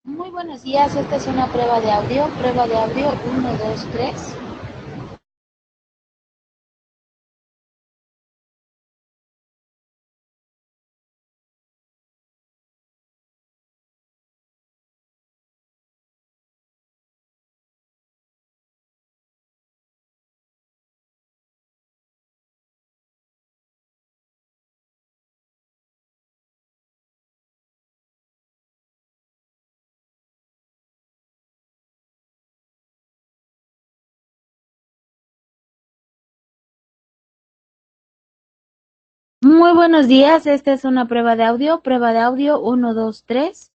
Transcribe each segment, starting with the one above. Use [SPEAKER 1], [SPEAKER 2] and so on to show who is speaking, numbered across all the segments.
[SPEAKER 1] Muy buenos días, esta es una prueba de audio uno 2 3. Muy buenos días, esta es una prueba de audio uno 2 3.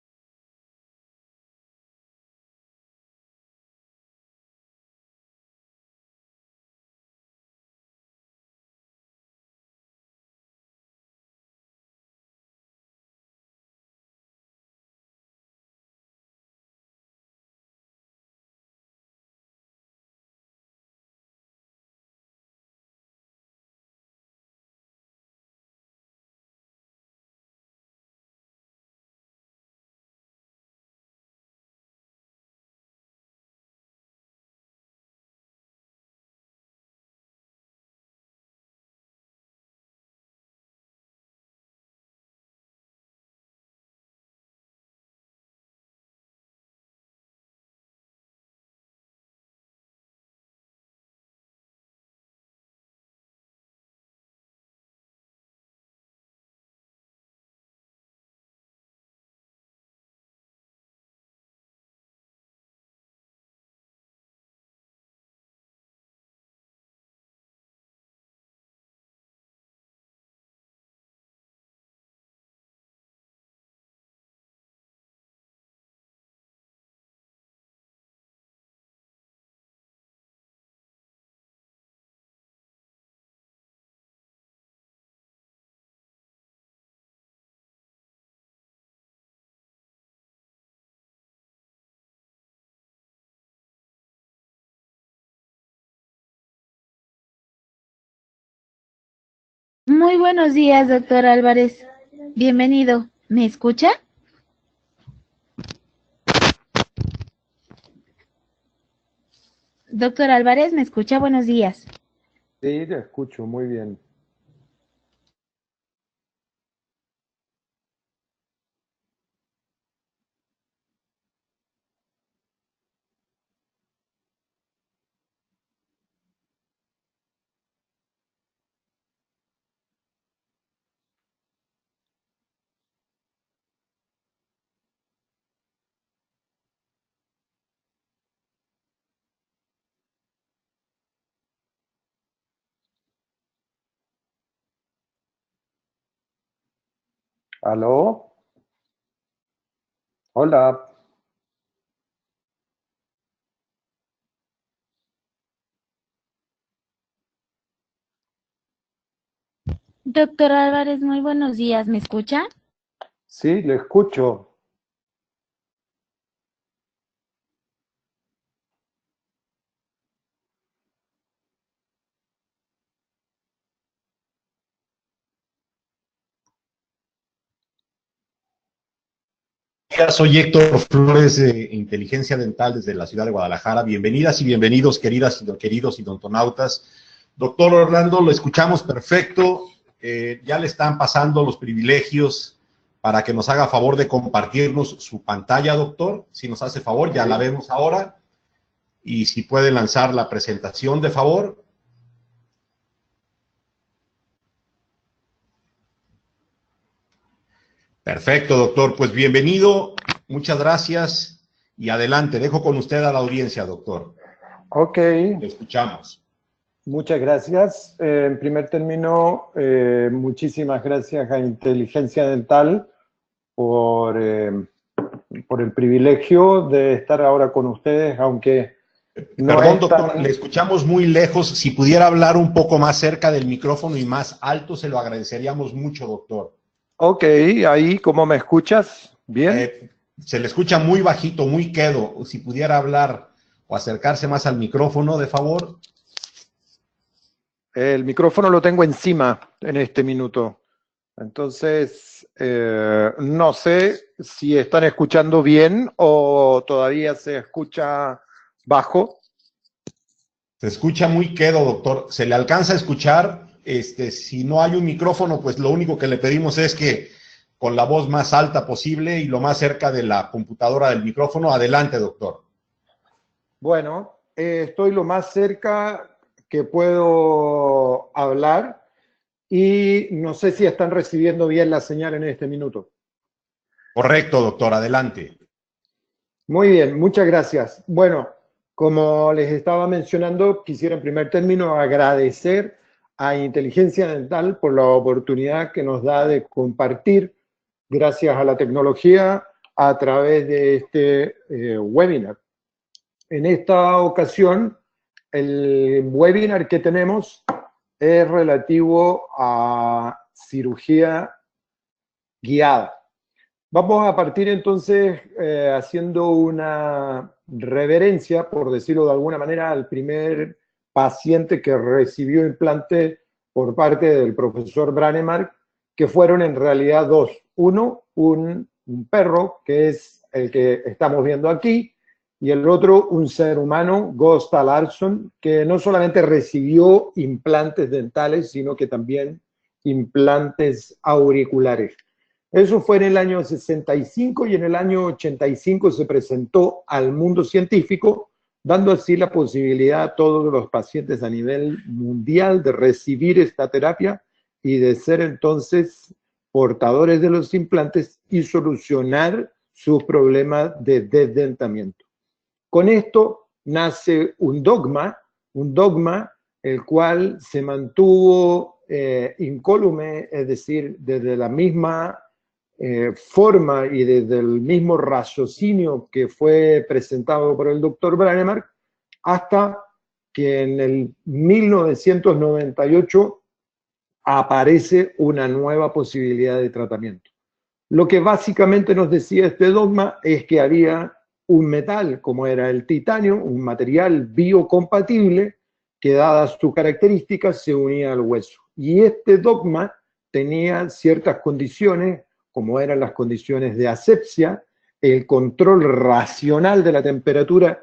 [SPEAKER 1] Muy buenos días, doctor Álvarez. Bienvenido. ¿Me escucha? Doctor Álvarez, ¿me escucha? Buenos días.
[SPEAKER 2] Sí, te escucho muy bien. ¿Aló? Hola.
[SPEAKER 1] Doctor Álvarez, muy buenos días. ¿Me escucha?
[SPEAKER 2] Sí, le escucho.
[SPEAKER 3] Soy Héctor Flores de Inteligencia Dental desde la ciudad de Guadalajara. Bienvenidas y bienvenidos, queridas y queridos odontonautas. Doctor Orlando, lo escuchamos perfecto. Ya le están pasando los privilegios para que nos haga favor de compartirnos su pantalla, doctor. Si nos hace favor, ya la vemos ahora. Y si puede lanzar la presentación, de favor. Perfecto, doctor. Pues bienvenido. Muchas gracias. Y adelante, dejo con usted a la audiencia, doctor.
[SPEAKER 2] Ok,
[SPEAKER 3] Le escuchamos.
[SPEAKER 2] muchas gracias. En primer término, muchísimas gracias a Inteligencia Dental por, por el privilegio de estar ahora con ustedes, aunque no
[SPEAKER 3] Perdón,
[SPEAKER 2] es
[SPEAKER 3] doctor, le
[SPEAKER 2] tan...
[SPEAKER 3] escuchamos muy lejos. Si pudiera hablar un poco más cerca del micrófono y más alto, se lo agradeceríamos mucho, doctor.
[SPEAKER 2] Ok, ahí, ¿cómo me escuchas? ¿Bien?
[SPEAKER 3] Se le escucha muy bajito, muy quedo. Si pudiera hablar o acercarse más al micrófono, de favor.
[SPEAKER 2] El micrófono lo tengo encima en este minuto. Entonces, no sé si están escuchando bien o todavía se escucha bajo.
[SPEAKER 3] Se escucha muy quedo, doctor. Se le alcanza a escuchar. Si no hay un micrófono, pues lo único que le pedimos es que con la voz más alta posible y lo más cerca de la computadora del micrófono. Adelante, doctor.
[SPEAKER 2] Bueno, estoy lo más cerca que puedo hablar y no sé si están recibiendo bien la señal en este minuto.
[SPEAKER 3] Correcto, doctor. Adelante.
[SPEAKER 2] Muy bien, muchas gracias. Bueno, como les estaba mencionando, quisiera en primer término agradecer a Inteligencia Dental por la oportunidad que nos da de compartir, gracias a la tecnología, a través de este webinar. En esta ocasión, el webinar que tenemos es relativo a cirugía guiada. Vamos a partir entonces haciendo una reverencia, por decirlo de alguna manera, al primer paciente que recibió implante por parte del profesor Branemark, que fueron en realidad dos. Uno, un perro, que es el que estamos viendo aquí, y el otro, un ser humano, Gösta Larsson, que no solamente recibió implantes dentales, sino que también implantes auriculares. Eso fue en el año 65 y en el año 85 se presentó al mundo científico, dando así la posibilidad a todos los pacientes a nivel mundial de recibir esta terapia y de ser entonces portadores de los implantes y solucionar sus problemas de desdentamiento. Con esto nace un dogma el cual se mantuvo incólume, es decir, desde la misma forma y desde el mismo raciocinio que fue presentado por el doctor Branemark, hasta que en el 1998 aparece una nueva posibilidad de tratamiento. Lo que básicamente nos decía este dogma es que había un metal, como era el titanio, un material biocompatible, que dadas sus características se unía al hueso. Y este dogma tenía ciertas condiciones, como eran las condiciones de asepsia, el control racional de la temperatura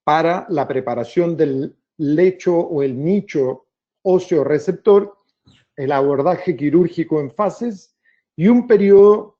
[SPEAKER 2] para la preparación del lecho o el nicho óseo receptor, el abordaje quirúrgico en fases y un periodo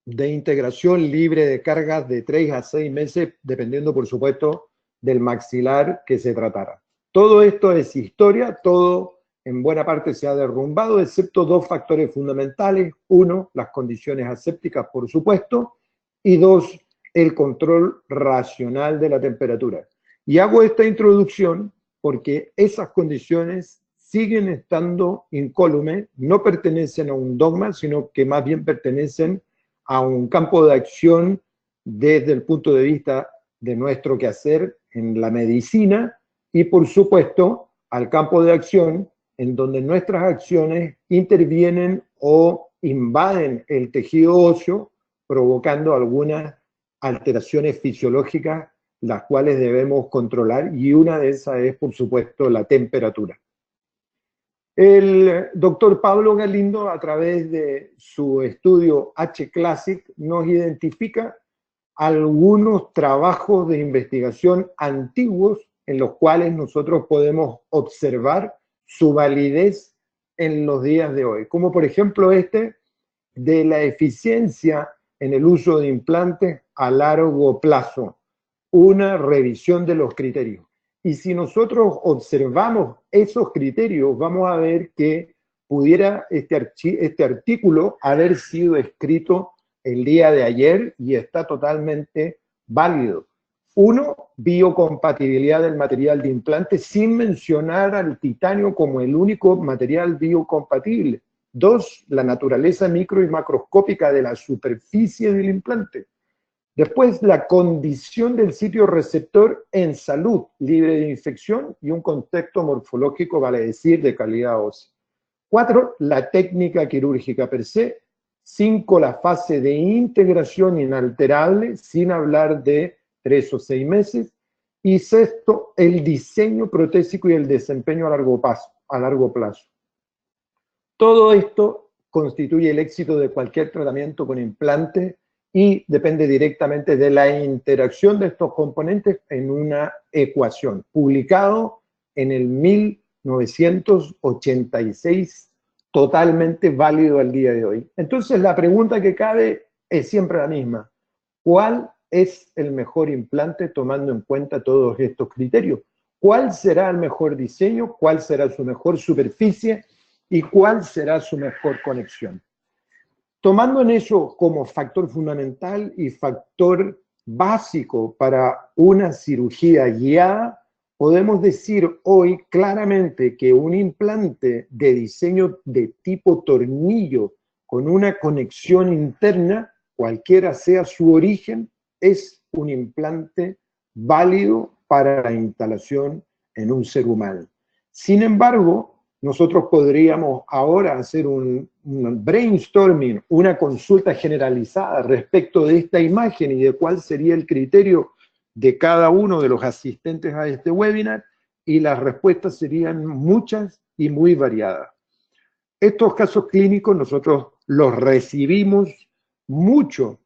[SPEAKER 2] de integración libre de cargas de 3 a 6 meses, dependiendo, por supuesto, del maxilar que se tratara. Todo esto es historia, todo en buena parte se ha derrumbado, excepto dos factores fundamentales. Uno, las condiciones asépticas, por supuesto, y dos, el control racional de la temperatura. Y hago esta introducción porque esas condiciones siguen estando incólumes, no pertenecen a un dogma, sino que más bien pertenecen a un campo de acción desde el punto de vista de nuestro quehacer en la medicina y, por supuesto, al campo de acción en donde nuestras acciones intervienen o invaden el tejido óseo, provocando algunas alteraciones fisiológicas, las cuales debemos controlar, y una de esas es, por supuesto, la temperatura. El doctor Pablo Galindo, a través de su estudio H-Classic, nos identifica algunos trabajos de investigación antiguos en los cuales nosotros podemos observar su validez en los días de hoy, como por ejemplo este de la eficiencia en el uso de implantes a largo plazo, una revisión de los criterios. Y si nosotros observamos esos criterios, vamos a ver que pudiera este artículo haber sido escrito el día de ayer y está totalmente válido. Uno, biocompatibilidad del material de implante sin mencionar al titanio como el único material biocompatible. Dos, la naturaleza micro y macroscópica de la superficie del implante. Después, la condición del sitio receptor en salud, libre de infección y un contexto morfológico, vale decir, de calidad ósea. 4, la técnica quirúrgica per se. 5, la fase de integración inalterable, sin hablar de 3 o 6 meses. Y 6, el diseño protésico y el desempeño a largo plazo. Todo esto constituye el éxito de cualquier tratamiento con implante y depende directamente de la interacción de estos componentes en una ecuación, publicado en el 1986, totalmente válido al día de hoy. Entonces la pregunta que cabe es siempre la misma: ¿cuál es el mejor implante tomando en cuenta todos estos criterios? ¿Cuál será el mejor diseño? ¿Cuál será su mejor superficie? ¿Y cuál será su mejor conexión? Tomando en eso como factor fundamental y factor básico para una cirugía guiada, podemos decir hoy claramente que un implante de diseño de tipo tornillo con una conexión interna, cualquiera sea su origen, es un implante válido para la instalación en un ser humano. Sin embargo, nosotros podríamos ahora hacer un brainstorming, una consulta generalizada respecto de esta imagen y de cuál sería el criterio de cada uno de los asistentes a este webinar, y las respuestas serían muchas y muy variadas. Estos casos clínicos nosotros los recibimos mucho: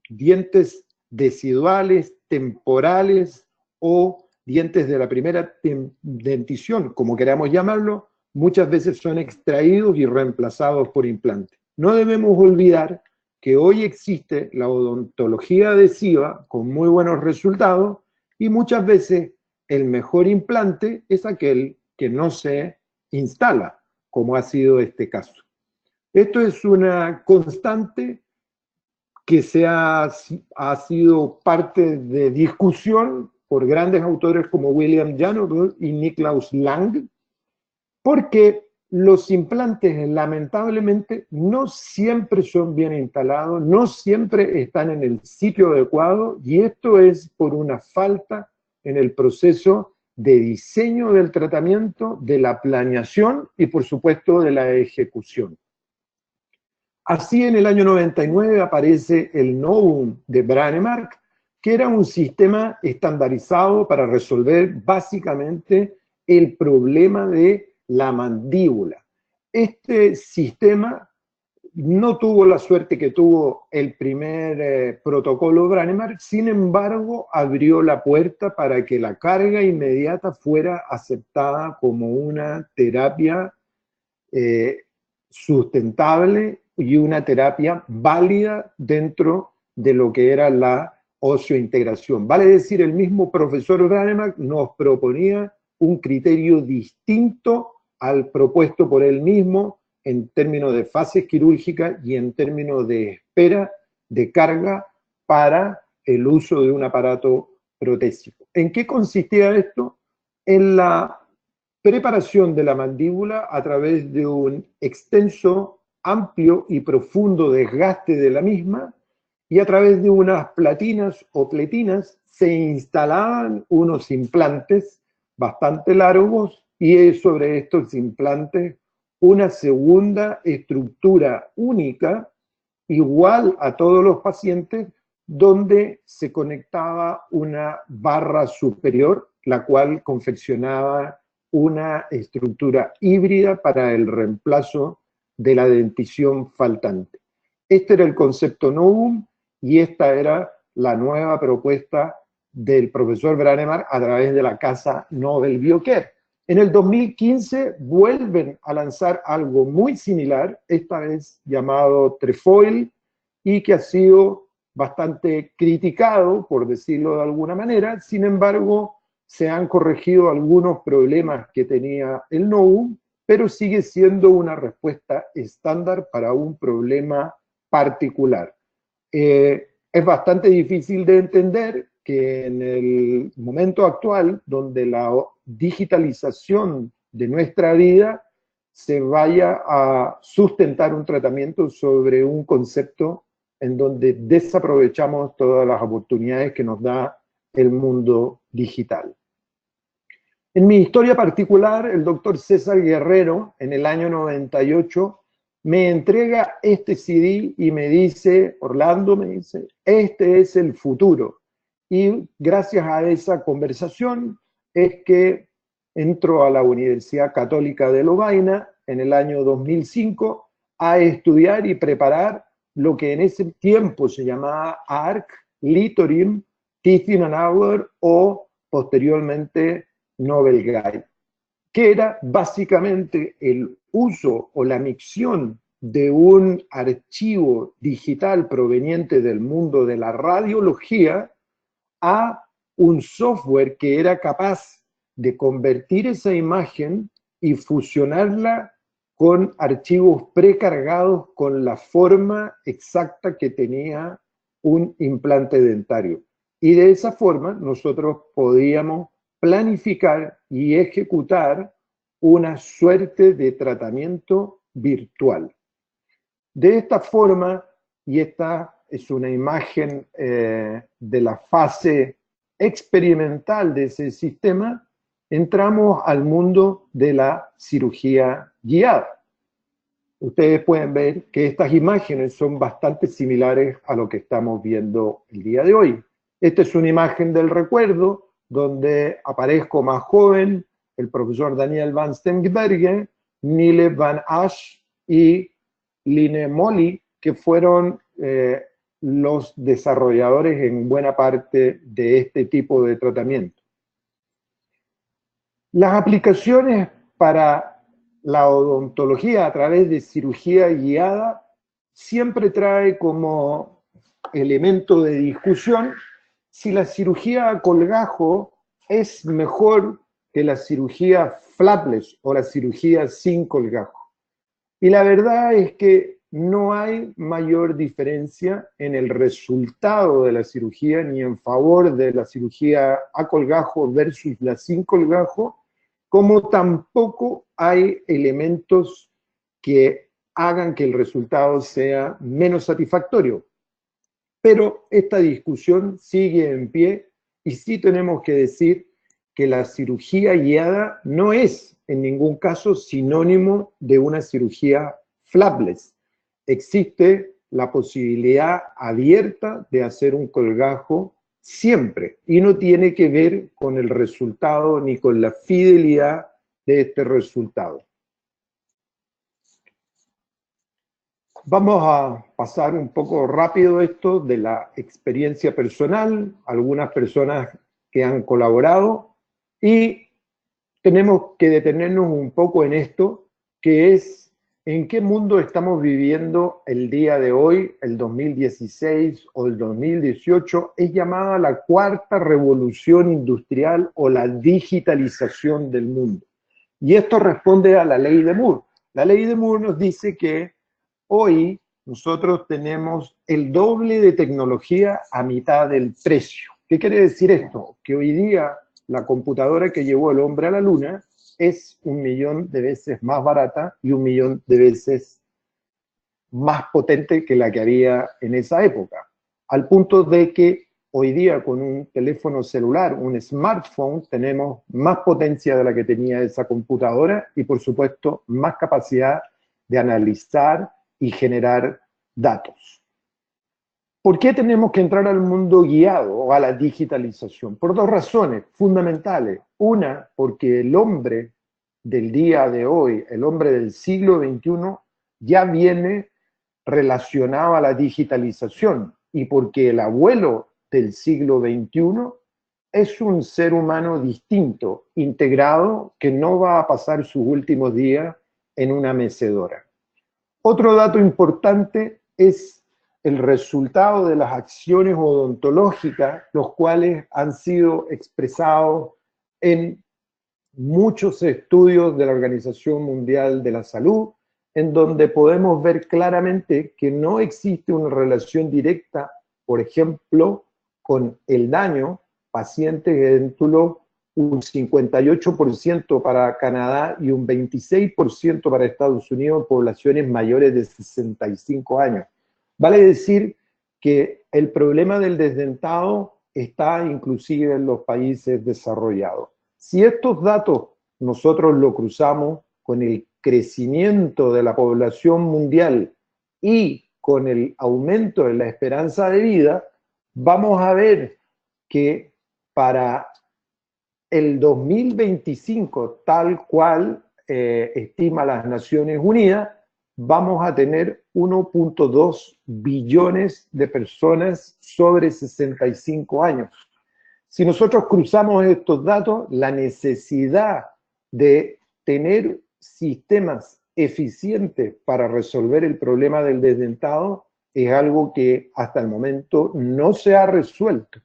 [SPEAKER 2] dientes deciduales, temporales o dientes de la primera dentición, como queramos llamarlo, muchas veces son extraídos y reemplazados por implantes. No debemos olvidar que hoy existe la odontología adhesiva con muy buenos resultados, y muchas veces el mejor implante es aquel que no se instala, como ha sido este caso. Esto es una constante que ha sido parte de discusión por grandes autores como William Janoville y Niklaus Lang, porque los implantes lamentablemente no siempre son bien instalados, no siempre están en el sitio adecuado, y esto es por una falta en el proceso de diseño del tratamiento, de la planeación y por supuesto de la ejecución. Así, en el año 99 aparece el Novum de Brånemark, que era un sistema estandarizado para resolver básicamente el problema de la mandíbula. Este sistema no tuvo la suerte que tuvo el primer protocolo Brånemark, sin embargo, abrió la puerta para que la carga inmediata fuera aceptada como una terapia sustentable y una terapia válida dentro de lo que era la oseointegración. Vale decir, el mismo profesor Brånemark nos proponía un criterio distinto al propuesto por él mismo en términos de fases quirúrgicas y en términos de espera de carga para el uso de un aparato protésico. ¿En qué consistía esto? En la preparación de la mandíbula a través de un extenso, amplio y profundo desgaste de la misma, y a través de unas platinas o pletinas se instalaban unos implantes bastante largos, y sobre estos implantes una segunda estructura única, igual a todos los pacientes, donde se conectaba una barra superior, la cual confeccionaba una estructura híbrida para el reemplazo de la dentición faltante. Este era el concepto Novum, y esta era la nueva propuesta del profesor Brånemark a través de la casa Nobel Biocare. En el 2015 vuelven a lanzar algo muy similar, esta vez llamado Trefoil, y que ha sido bastante criticado, por decirlo de alguna manera. Sin embargo, se han corregido algunos problemas que tenía el Novum, pero sigue siendo una respuesta estándar para un problema particular. Es bastante difícil de entender que en el momento actual, donde la digitalización de nuestra vida, se vaya a sustentar un tratamiento sobre un concepto en donde desaprovechamos todas las oportunidades que nos da el mundo digital. En mi historia particular, el doctor César Guerrero, en el año 98, me entrega este CD y me dice, Orlando, me dice, este es el futuro. Y gracias a esa conversación es que entro a la Universidad Católica de Lovaina en el año 2005 a estudiar y preparar lo que en ese tiempo se llamaba ARC, Litorim, Tithinanauer o posteriormente Nobel Guide, que era básicamente el uso o la micción de un archivo digital proveniente del mundo de la radiología a un software que era capaz de convertir esa imagen y fusionarla con archivos precargados con la forma exacta que tenía un implante dentario. Y de esa forma nosotros podíamos planificar y ejecutar una suerte de tratamiento virtual. De esta forma, y esta es una imagen de la fase experimental de ese sistema, entramos al mundo de la cirugía guiada. Ustedes pueden ver que estas imágenes son bastante similares a lo que estamos viendo el día de hoy. Esta es una imagen del recuerdo donde aparezco más joven, el profesor Daniel van Steenbergen, Nile van Asch y Line Molly, que fueron los desarrolladores en buena parte de este tipo de tratamiento. Las aplicaciones para la odontología a través de cirugía guiada siempre trae como elemento de discusión si la cirugía a colgajo es mejor que la cirugía flapless o la cirugía sin colgajo. Y la verdad es que no hay mayor diferencia en el resultado de la cirugía ni en favor de la cirugía a colgajo versus la sin colgajo, como tampoco hay elementos que hagan que el resultado sea menos satisfactorio. Pero esta discusión sigue en pie y sí tenemos que decir que la cirugía guiada no es en ningún caso sinónimo de una cirugía flapless. Existe la posibilidad abierta de hacer un colgajo siempre y no tiene que ver con el resultado ni con la fidelidad de este resultado. Vamos a pasar un poco rápido esto de la experiencia personal, algunas personas que han colaborado, y tenemos que detenernos un poco en esto, que es en qué mundo estamos viviendo el día de hoy, el 2016 o el 2018, es llamada la cuarta revolución industrial o la digitalización del mundo. Y esto responde a la ley de Moore. La ley de Moore nos dice que hoy nosotros tenemos el doble de tecnología a mitad del precio. ¿Qué quiere decir esto? Que hoy día la computadora que llevó el hombre a la luna es 1.000.000 de veces más barata y 1.000.000 de veces más potente que la que había en esa época. Al punto de que hoy día con un teléfono celular, un smartphone, tenemos más potencia de la que tenía esa computadora y por supuesto más capacidad de analizar y generar datos. ¿Por qué tenemos que entrar al mundo guiado o a la digitalización? Por dos razones fundamentales. Una, porque el hombre del día de hoy, el hombre del siglo XXI, ya viene relacionado a la digitalización y porque el abuelo del siglo XXI es un ser humano distinto, integrado, que no va a pasar sus últimos días en una mecedora. Otro dato importante es el resultado de las acciones odontológicas, los cuales han sido expresados en muchos estudios de la Organización Mundial de la Salud, en donde podemos ver claramente que no existe una relación directa, por ejemplo, con el daño, pacientes edéntulos, un 58% para Canadá y un 26% para Estados Unidos, poblaciones mayores de 65 años. Vale decir que el problema del desdentado está inclusive en los países desarrollados. Si estos datos nosotros lo cruzamos con el crecimiento de la población mundial y con el aumento de la esperanza de vida, vamos a ver que para el 2025, tal cual estima las Naciones Unidas, vamos a tener 1.2 billones de personas sobre 65 años. Si nosotros cruzamos estos datos, la necesidad de tener sistemas eficientes para resolver el problema del desdentado es algo que hasta el momento no se ha resuelto.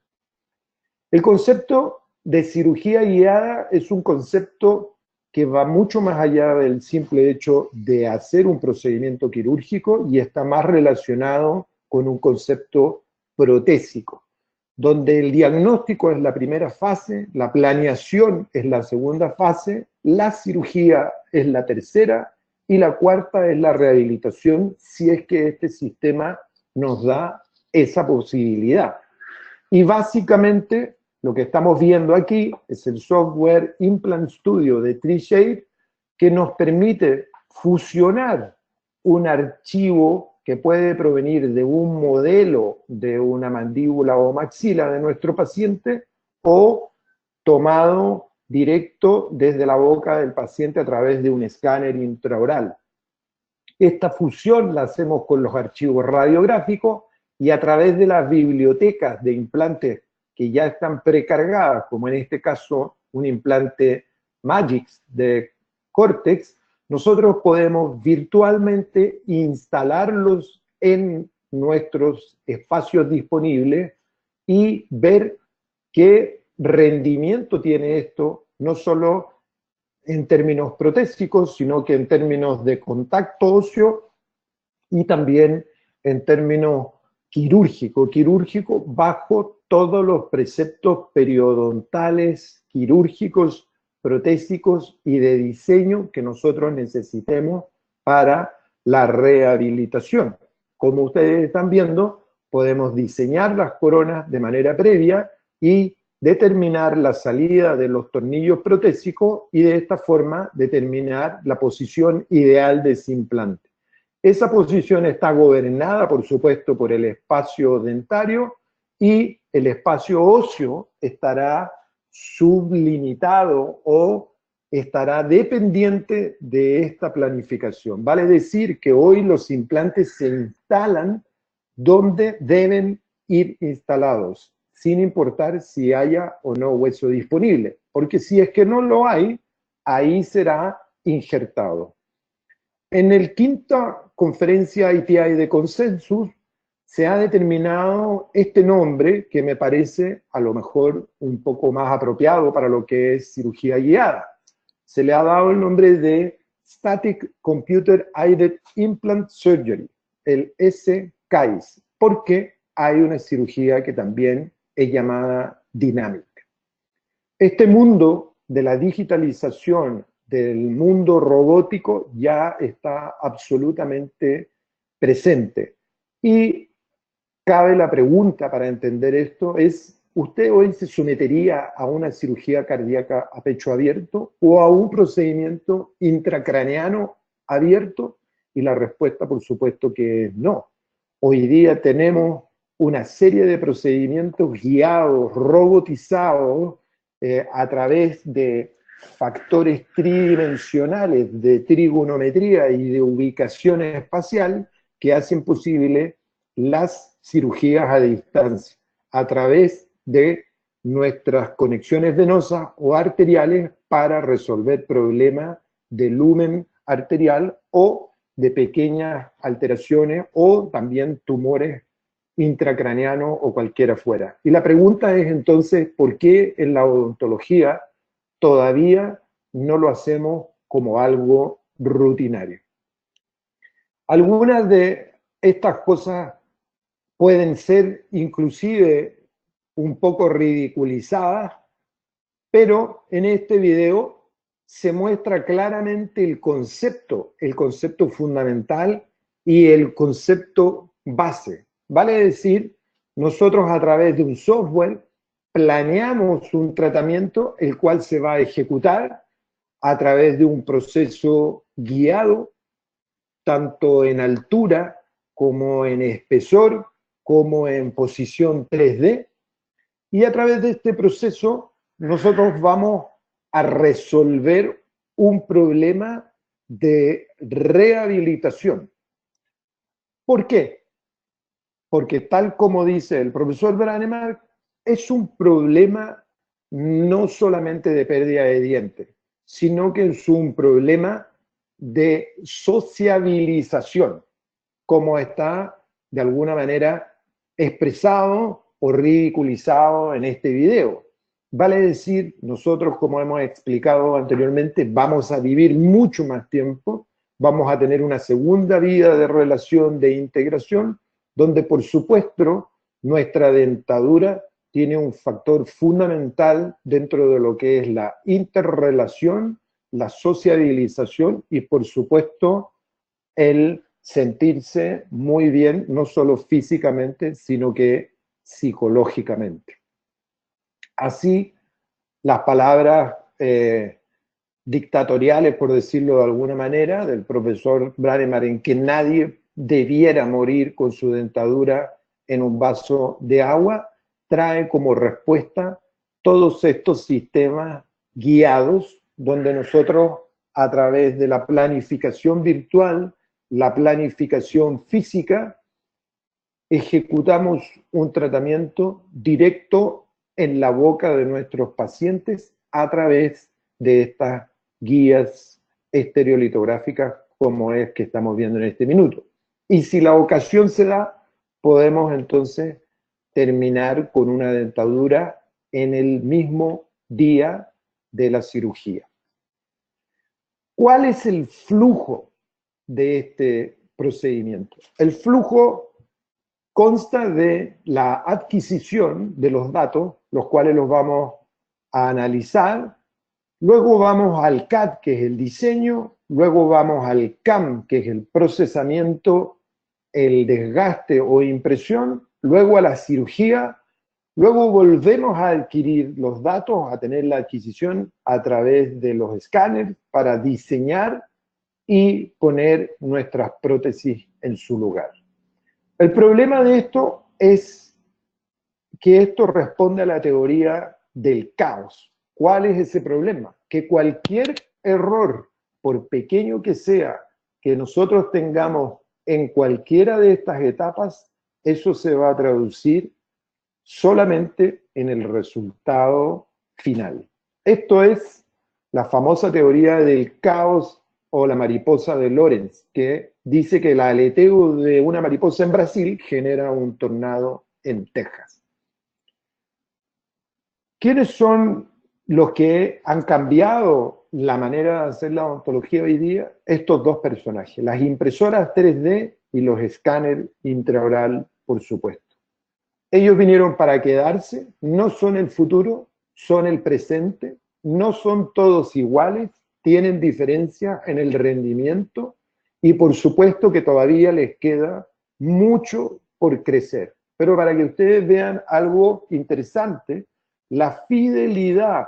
[SPEAKER 2] El concepto de cirugía guiada es un concepto que va mucho más allá del simple hecho de hacer un procedimiento quirúrgico y está más relacionado con un concepto protésico, donde el diagnóstico es la primera fase, la planeación es la segunda fase, la cirugía es la tercera y la cuarta es la rehabilitación, si es que este sistema nos da esa posibilidad. Y básicamente lo que estamos viendo aquí es el software Implant Studio de TreeShape, que nos permite fusionar un archivo que puede provenir de un modelo de una mandíbula o maxila de nuestro paciente o tomado directo desde la boca del paciente a través de un escáner intraoral. Esta fusión la hacemos con los archivos radiográficos y a través de las bibliotecas de implantes que ya están precargadas, como en este caso un implante Magix de Cortex, nosotros podemos virtualmente instalarlos en nuestros espacios disponibles y ver qué rendimiento tiene esto, no solo en términos protésicos, sino que en términos de contacto óseo y también en términos quirúrgico bajo todos los preceptos periodontales, quirúrgicos, protésicos y de diseño que nosotros necesitemos para la rehabilitación. Como ustedes están viendo, podemos diseñar las coronas de manera previa y determinar la salida de los tornillos protésicos y de esta forma determinar la posición ideal de ese implante. Esa posición está gobernada, por supuesto, por el espacio dentario y el espacio óseo estará sublimitado o estará dependiente de esta planificación. Vale decir que hoy los implantes se instalan donde deben ir instalados, sin importar si haya o no hueso disponible, porque si es que no lo hay, ahí será injertado. En la quinta conferencia ITI de Consensus se ha determinado este nombre que me parece a lo mejor un poco más apropiado para lo que es cirugía guiada. Se le ha dado el nombre de Static Computer Aided Implant Surgery, el SCAIS, porque hay una cirugía que también es llamada dinámica. Este mundo de la digitalización, del mundo robótico, ya está absolutamente presente. Y cabe la pregunta para entender esto es, ¿usted hoy se sometería a una cirugía cardíaca a pecho abierto o a un procedimiento intracraneano abierto? Y la respuesta, por supuesto, que es no. Hoy día tenemos una serie de procedimientos guiados, robotizados, a través de factores tridimensionales de trigonometría y de ubicación espacial que hacen posible las cirugías a distancia a través de nuestras conexiones venosas o arteriales para resolver problemas de lumen arterial o de pequeñas alteraciones o también tumores intracraneanos o cualquiera fuera. Y la pregunta es entonces, ¿por qué en la odontología todavía no lo hacemos como algo rutinario? Algunas de estas cosas pueden ser inclusive un poco ridiculizadas, pero en este video se muestra claramente el concepto fundamental y el concepto base. Vale decir, nosotros a través de un software planeamos un tratamiento el cual se va a ejecutar a través de un proceso guiado, tanto en altura como en espesor, como en posición 3D, y a través de este proceso nosotros vamos a resolver un problema de rehabilitación. ¿Por qué? Porque tal como dice el profesor Branemark, es un problema no solamente de pérdida de dientes, sino que es un problema de sociabilización, como está de alguna manera expresado o ridiculizado en este video. Vale decir, nosotros, como hemos explicado anteriormente, vamos a vivir mucho más tiempo, vamos a tener una segunda vida de relación, de integración, donde por supuesto nuestra dentadura tiene un factor fundamental dentro de lo que es la interrelación, la sociabilización y por supuesto el sentirse muy bien, no solo físicamente, sino que psicológicamente. Así, las palabras dictatoriales, por decirlo de alguna manera, del profesor Branemark, en que nadie debiera morir con su dentadura en un vaso de agua, trae como respuesta todos estos sistemas guiados, donde nosotros, a través de la planificación virtual, la planificación física, ejecutamos un tratamiento directo en la boca de nuestros pacientes a través de estas guías estereolitográficas como es que estamos viendo en este minuto. Y si la ocasión se da, podemos entonces terminar con una dentadura en el mismo día de la cirugía. ¿Cuál es el flujo de este procedimiento? El flujo consta de la adquisición de los datos, los cuales los vamos a analizar, luego vamos al CAD, que es el diseño, luego vamos al CAM, que es el procesamiento, el desgaste o impresión, luego a la cirugía, luego volvemos a adquirir los datos, a tener la adquisición a través de los escáneres para diseñar y poner nuestras prótesis en su lugar. El problema de esto es que esto responde a la teoría del caos. ¿Cuál es ese problema? Que cualquier error, por pequeño que sea, que nosotros tengamos en cualquiera de estas etapas, eso se va a traducir solamente en el resultado final. Esto es la famosa teoría del caos o la mariposa de Lorenz, que dice que el aleteo de una mariposa en Brasil genera un tornado en Texas. ¿Quiénes son los que han cambiado la manera de hacer la odontología hoy día? Estos dos personajes, las impresoras 3D y los escáneres intraoral, por supuesto. Ellos vinieron para quedarse, no son el futuro, son el presente, no son todos iguales, tienen diferencias en el rendimiento y por supuesto que todavía les queda mucho por crecer. Pero para que ustedes vean algo interesante, la fidelidad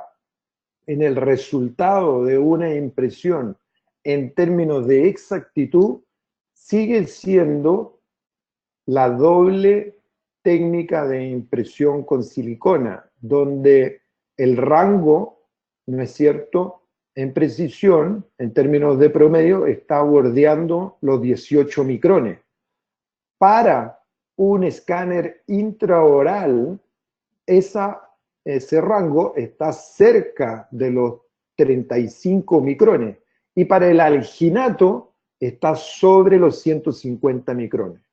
[SPEAKER 2] en el resultado de una impresión en términos de exactitud sigue siendo la doble técnica de impresión con silicona, donde el rango, ¿no es cierto?, en precisión, en términos de promedio, está bordeando los 18 micrones. Para un escáner intraoral, ese rango está cerca de los 35 micrones, y para el alginato está sobre los 150 micrones.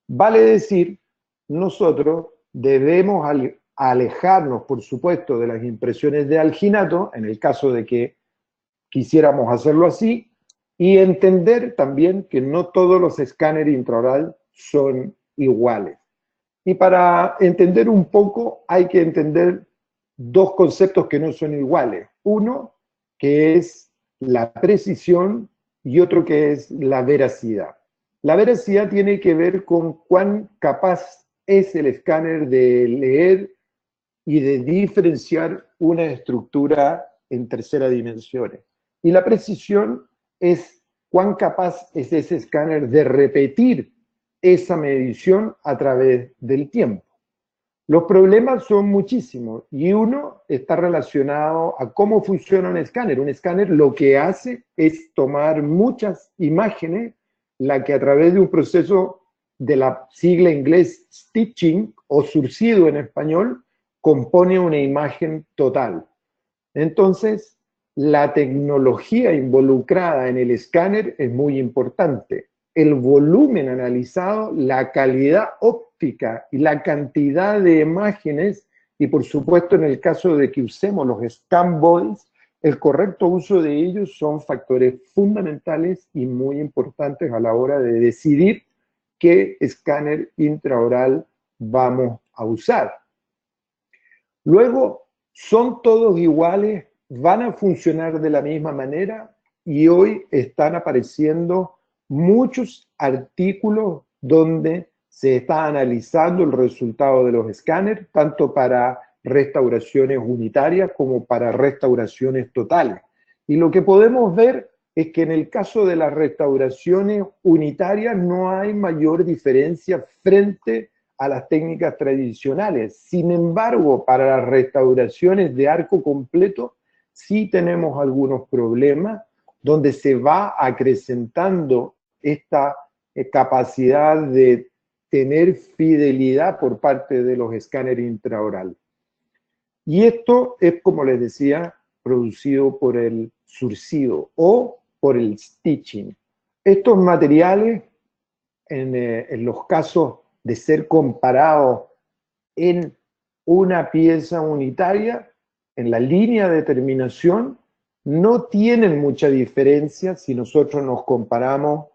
[SPEAKER 2] Vale decir, nosotros debemos alejarnos, por supuesto, de las impresiones de alginato, en el caso de que quisiéramos hacerlo así, y entender también que no todos los escáneres intraoral son iguales. Y para entender un poco hay que entender dos conceptos que no son iguales. Uno, que es la precisión, y otro que es la veracidad. La veracidad tiene que ver con cuán capaz es el escáner de leer y de diferenciar una estructura en tercera dimensión. Y la precisión es cuán capaz es ese escáner de repetir esa medición a través del tiempo. Los problemas son muchísimos y uno está relacionado a cómo funciona un escáner. Un escáner lo que hace es tomar muchas imágenes, la que a través de un proceso de la sigla inglés stitching o surcido en español, compone una imagen total. Entonces, la tecnología involucrada en el escáner es muy importante. El volumen analizado, la calidad óptica y la cantidad de imágenes, y por supuesto en el caso de que usemos los scan bodies, el correcto uso de ellos son factores fundamentales y muy importantes a la hora de decidir qué escáner intraoral vamos a usar. Luego, ¿son todos iguales? ¿Van a funcionar de la misma manera? Y hoy están apareciendo muchos artículos donde se está analizando el resultado de los escáneres, tanto para restauraciones unitarias como para restauraciones totales. Y lo que podemos ver es que en el caso de las restauraciones unitarias no hay mayor diferencia frente a las técnicas tradicionales. Sin embargo, para las restauraciones de arco completo, sí tenemos algunos problemas donde se va acrecentando esta capacidad de tener fidelidad por parte de los escáneres intraoral. Y esto es, como les decía, producido por el surcido o por el stitching. Estos materiales, en los casos de ser comparados en una pieza unitaria, en la línea de terminación, no tienen mucha diferencia si nosotros nos comparamos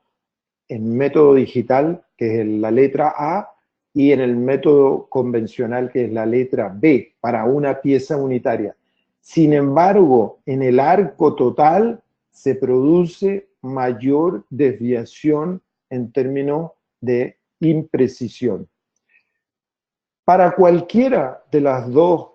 [SPEAKER 2] en método digital, que es la letra A, y en el método convencional, que es la letra B, para una pieza unitaria. Sin embargo, en el arco total se produce mayor desviación en términos de imprecisión. Para cualquiera de las dos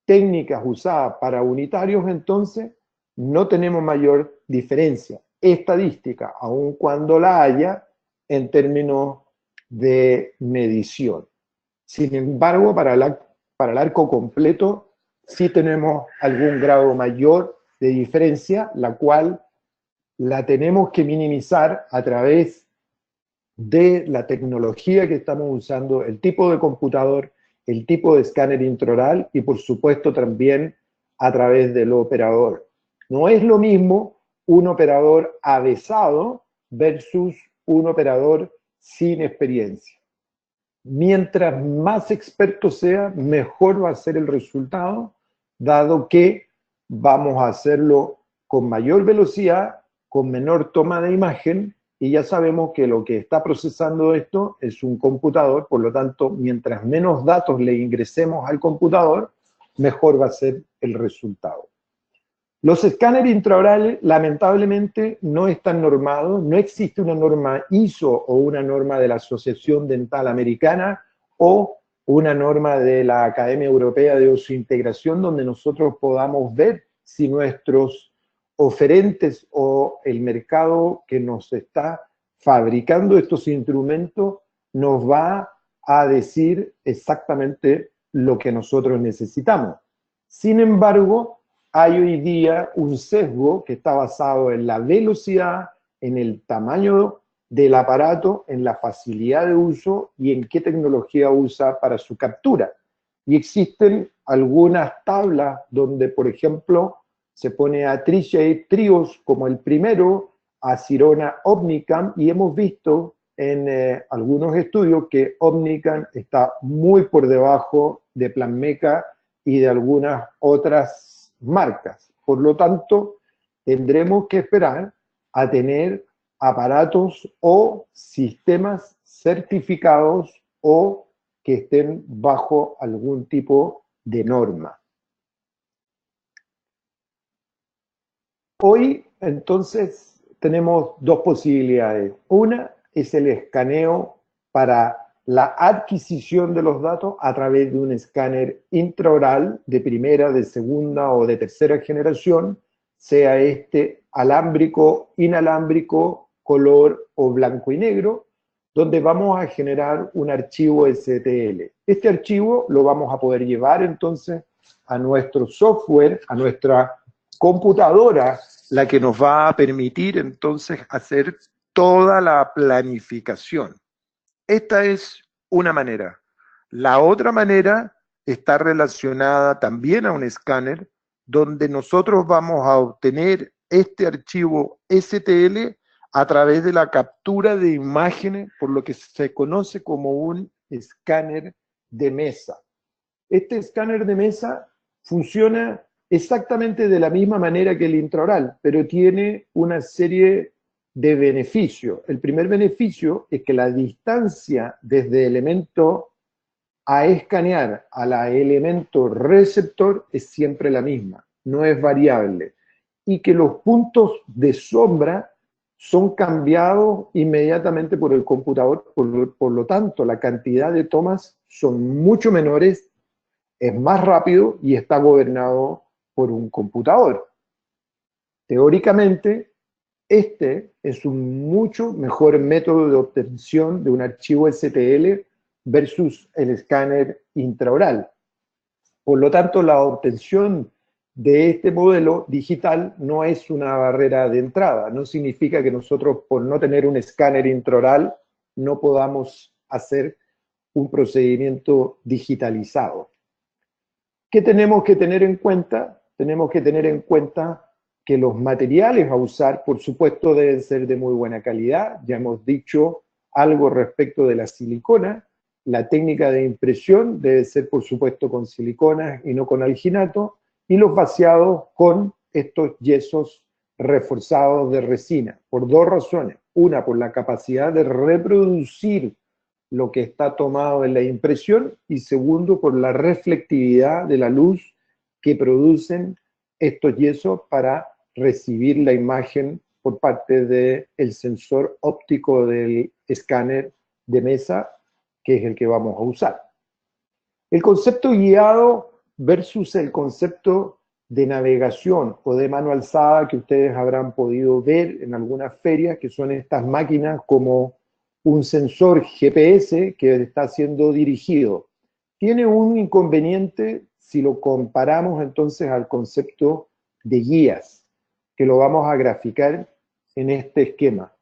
[SPEAKER 2] técnicas usadas para unitarios, entonces, no tenemos mayor diferencia estadística, aun cuando la haya, en términos de medición. Sin embargo, para el arco completo, sí tenemos algún grado mayor de diferencia, la cual la tenemos que minimizar a través de la tecnología que estamos usando, el tipo de computador, el tipo de escáner intraoral y por supuesto también a través del operador. No es lo mismo un operador avesado versus un operador sin experiencia. Mientras más experto sea, mejor va a ser el resultado, dado que vamos a hacerlo con mayor velocidad, con menor toma de imagen, y ya sabemos que lo que está procesando esto es un computador, por lo tanto, mientras menos datos le ingresemos al computador, mejor va a ser el resultado. Los escáneres intraorales, lamentablemente, no están normados, no existe una norma ISO o una norma de la Asociación Dental Americana o una norma de la Academia Europea de Osseointegración donde nosotros podamos ver si nuestros oferentes o el mercado que nos está fabricando estos instrumentos nos va a decir exactamente lo que nosotros necesitamos. Sin embargo, hay hoy día un sesgo que está basado en la velocidad, en el tamaño del aparato, en la facilidad de uso y en qué tecnología usa para su captura. Y existen algunas tablas donde, por ejemplo, se pone a Tri-Shape Trios como el primero, a Sirona Omnicam, y hemos visto en algunos estudios que Omnicam está muy por debajo de Planmeca y de algunas otras marcas. Por lo tanto, tendremos que esperar a tener aparatos o sistemas certificados o que estén bajo algún tipo de norma. Hoy, entonces, tenemos dos posibilidades. Una es el escaneo para la adquisición de los datos a través de un escáner intraoral de primera, de segunda o de tercera generación, sea este alámbrico, inalámbrico, color o blanco y negro, donde vamos a generar un archivo STL. Este archivo lo vamos a poder llevar entonces a nuestro software, a nuestra computadora, la que nos va a permitir entonces hacer toda la planificación. Esta es una manera. La otra manera está relacionada también a un escáner, donde nosotros vamos a obtener este archivo STL a través de la captura de imágenes, por lo que se conoce como un escáner de mesa. Este escáner de mesa funciona exactamente de la misma manera que el intraoral, pero tiene una serie de beneficios. El primer beneficio es que la distancia desde el elemento a escanear a la elemento receptor es siempre la misma, no es variable, y que los puntos de sombra son cambiados inmediatamente por el computador, por lo tanto la cantidad de tomas son mucho menores, es más rápido y está gobernado por un computador. Teóricamente, este es un mucho mejor método de obtención de un archivo STL versus el escáner intraoral. Por lo tanto, la obtención de este modelo digital no es una barrera de entrada. No significa que nosotros, por no tener un escáner intraoral, no podamos hacer un procedimiento digitalizado. ¿Qué tenemos que tener en cuenta? Tenemos que tener en cuenta que los materiales a usar, por supuesto, deben ser de muy buena calidad. Ya hemos dicho algo respecto de la silicona. La técnica de impresión debe ser, por supuesto, con silicona y no con alginato. Y los vaciados con estos yesos reforzados de resina, por dos razones. Una, por la capacidad de reproducir lo que está tomado en la impresión, y segundo, por la reflectividad de la luz que producen estos yesos para recibir la imagen por parte del sensor óptico del escáner de mesa, que es el que vamos a usar. El concepto guiado versus el concepto de navegación o de mano alzada que ustedes habrán podido ver en algunas ferias, que son estas máquinas como un sensor GPS que está siendo dirigido. Tiene un inconveniente si lo comparamos entonces al concepto de guías, que lo vamos a graficar en este esquema.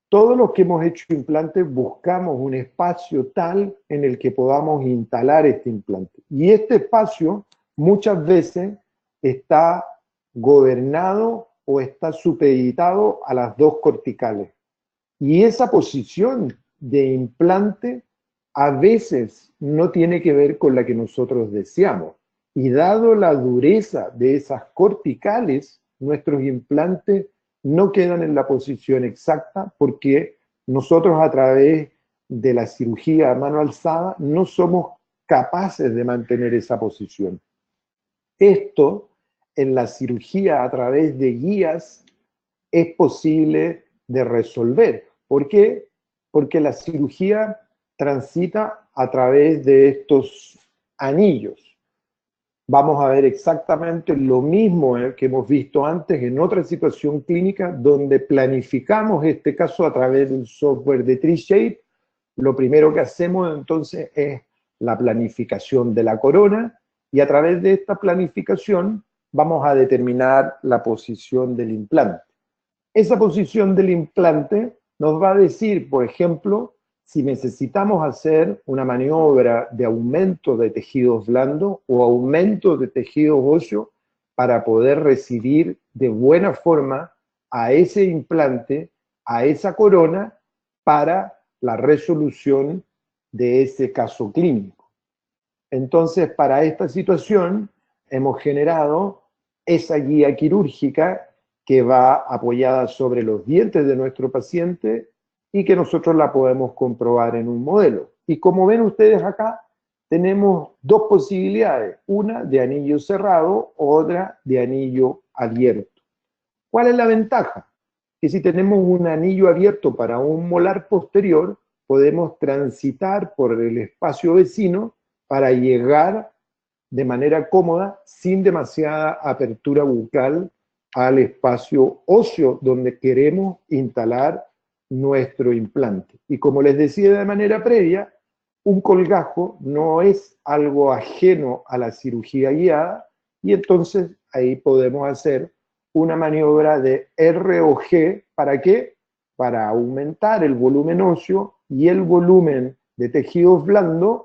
[SPEAKER 2] Todos los que hemos hecho implantes buscamos un espacio tal en el que podamos instalar este implante. Y este espacio muchas veces está gobernado o está supeditado a las dos corticales. Y esa posición de implante a veces no tiene que ver con la que nosotros deseamos. Y dado la dureza de esas corticales, nuestros implantes no quedan en la posición exacta porque nosotros a través de la cirugía a mano alzada no somos capaces de mantener esa posición. Esto en la cirugía a través de guías es posible de resolver. ¿Por qué? Porque la cirugía transita a través de estos anillos. Vamos a ver exactamente lo mismo que hemos visto antes en otra situación clínica donde planificamos este caso a través del software de TreeShape. Lo primero que hacemos entonces es la planificación de la corona y a través de esta planificación vamos a determinar la posición del implante. Esa posición del implante nos va a decir, por ejemplo, si necesitamos hacer una maniobra de aumento de tejidos blandos o aumento de tejidos óseos para poder recibir de buena forma a ese implante, a esa corona, para la resolución de ese caso clínico. Entonces, para esta situación, hemos generado esa guía quirúrgica que va apoyada sobre los dientes de nuestro paciente y que nosotros la podemos comprobar en un modelo. Y como ven ustedes acá, tenemos dos posibilidades, una de anillo cerrado, otra de anillo abierto. ¿Cuál es la ventaja? Que si tenemos un anillo abierto para un molar posterior, podemos transitar por el espacio vecino para llegar de manera cómoda, sin demasiada apertura bucal, al espacio óseo donde queremos instalar nuestro implante. Y como les decía de manera previa, un colgajo no es algo ajeno a la cirugía guiada, y entonces ahí podemos hacer una maniobra de ROG. ¿Para qué? Para aumentar el volumen óseo y el volumen de tejidos blandos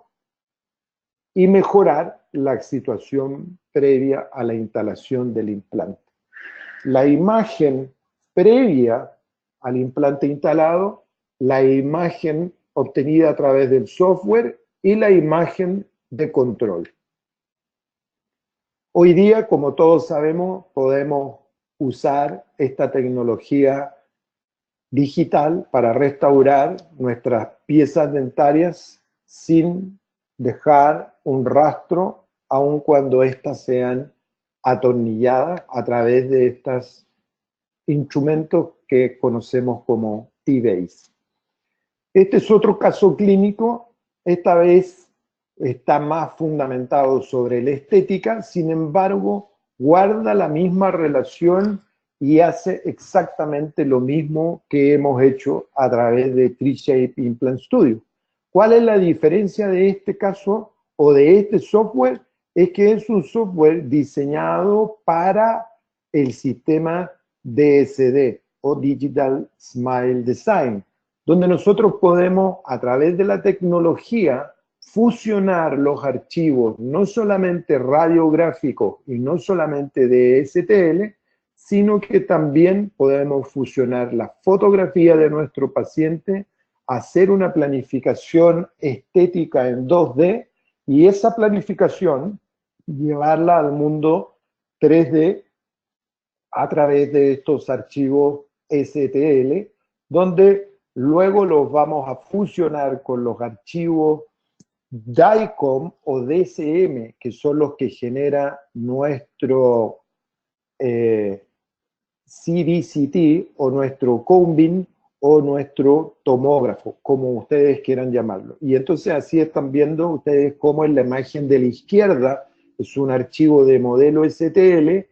[SPEAKER 2] y mejorar la situación previa a la instalación del implante. La imagen previa al implante instalado, la imagen obtenida a través del software y la imagen de control. Hoy día, como todos sabemos, podemos usar esta tecnología digital para restaurar nuestras piezas dentarias sin dejar un rastro, aun cuando éstas sean atornilladas a través de estos instrumentos que conocemos como T-Base. Este es otro caso clínico, esta vez está más fundamentado sobre la estética, sin embargo, guarda la misma relación y hace exactamente lo mismo que hemos hecho a través de Tri-Shape Implant Studio. ¿Cuál es la diferencia de este caso o de este software? Es que es un software diseñado para el sistema DSD o Digital Smile Design, donde nosotros podemos, a través de la tecnología, fusionar los archivos no solamente radiográficos y no solamente de STL, sino que también podemos fusionar la fotografía de nuestro paciente, hacer una planificación estética en 2D y esa planificación llevarla al mundo 3D a través de estos archivos STL, donde luego los vamos a fusionar con los archivos DICOM o DSM, que son los que genera nuestro CBCT o nuestro combing o nuestro tomógrafo, como ustedes quieran llamarlo. Y entonces así están viendo ustedes cómo en la imagen de la izquierda es un archivo de modelo STL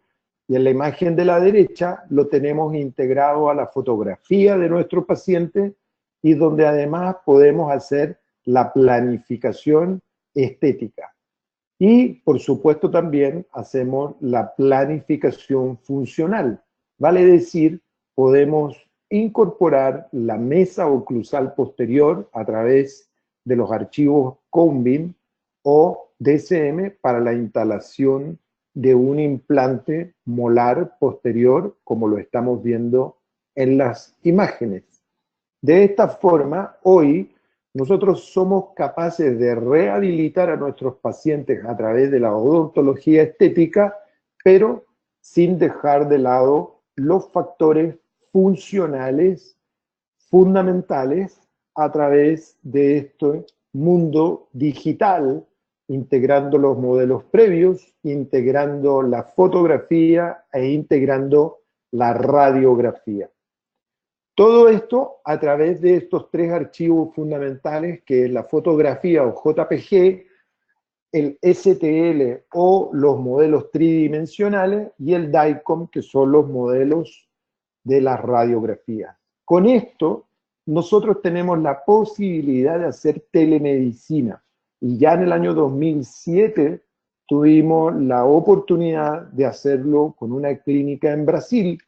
[SPEAKER 2] y en la imagen de la derecha lo tenemos integrado a la fotografía de nuestro paciente y donde además podemos hacer la planificación estética. Y, por supuesto, también hacemos la planificación funcional. Vale decir, podemos incorporar la mesa oclusal posterior a través de los archivos Combin o DSM para la instalación de un implante molar posterior, como lo estamos viendo en las imágenes. De esta forma, hoy nosotros somos capaces de rehabilitar a nuestros pacientes a través de la odontología estética, pero sin dejar de lado los factores funcionales fundamentales a través de este mundo digital, integrando los modelos previos, integrando la fotografía e integrando la radiografía. Todo esto a través de estos tres archivos fundamentales, que es la fotografía o JPG, el STL o los modelos tridimensionales y el DICOM, que son los modelos de las radiografías. Con esto, nosotros tenemos la posibilidad de hacer telemedicina. Y ya en el año 2007 tuvimos la oportunidad de hacerlo con una clínica en Brasil,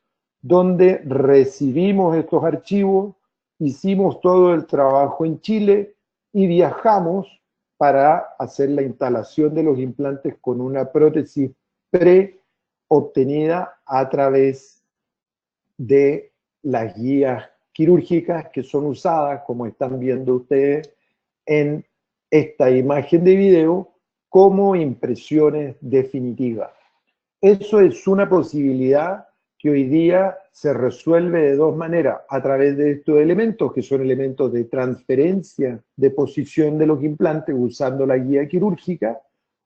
[SPEAKER 2] donde recibimos estos archivos, hicimos todo el trabajo en Chile y viajamos para hacer la instalación de los implantes con una prótesis pre-obtenida a través de las guías quirúrgicas que son usadas, como están viendo ustedes en esta imagen de video, como impresiones definitivas. Eso es una posibilidad que hoy día se resuelve de dos maneras, a través de estos elementos, que son elementos de transferencia de posición de los implantes usando la guía quirúrgica,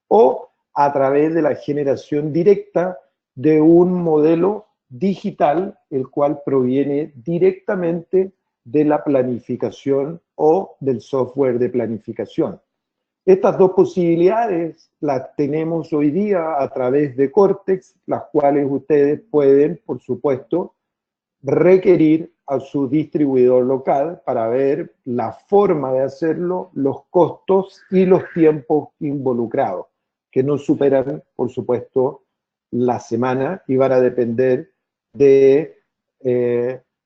[SPEAKER 2] o a través de la generación directa de un modelo digital, el cual proviene directamente de la planificación o del software de planificación. Estas dos posibilidades las tenemos hoy día a través de Cortex, las cuales ustedes pueden, por supuesto, requerir a su distribuidor local para ver la forma de hacerlo, los costos y los tiempos involucrados, que no superan, por supuesto, la semana y van a depender de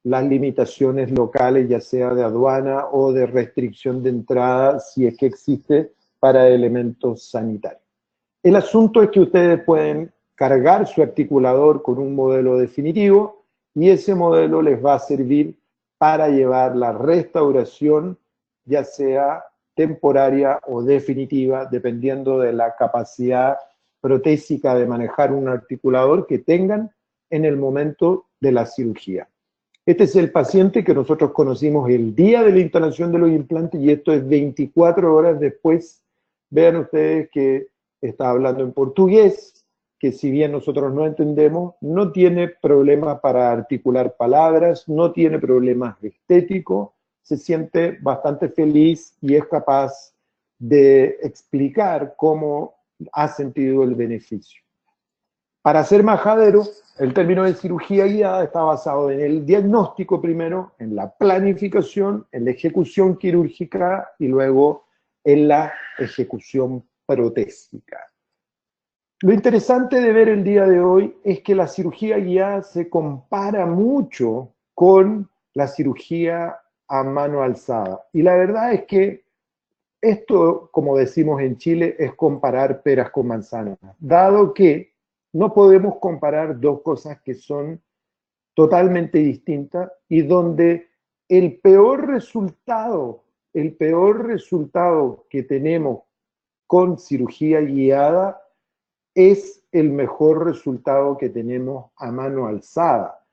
[SPEAKER 2] las limitaciones locales, ya sea de aduana o de restricción de entrada, si es que existe, para elementos sanitarios. El asunto es que ustedes pueden cargar su articulador con un modelo definitivo y ese modelo les va a servir para llevar la restauración, ya sea temporaria o definitiva, dependiendo de la capacidad protésica de manejar un articulador que tengan en el momento de la cirugía. Este es el paciente que nosotros conocimos el día de la instalación de los implantes y esto es 24 horas después. Vean ustedes que está hablando en portugués, que si bien nosotros no entendemos, no tiene problemas para articular palabras, no tiene problemas estéticos, se siente bastante feliz y es capaz de explicar cómo ha sentido el beneficio. Para ser majadero, el término de cirugía guiada está basado en el diagnóstico primero, en la planificación, en la ejecución quirúrgica y luego en la ejecución protésica. Lo interesante de ver el día de hoy es que la cirugía guiada se compara mucho con la cirugía a mano alzada. Y la verdad es que esto, como decimos en Chile, es comparar peras con manzanas, dado que no podemos comparar dos cosas que son totalmente distintas y donde el peor resultado que tenemos con cirugía guiada es el mejor resultado que tenemos a mano alzada,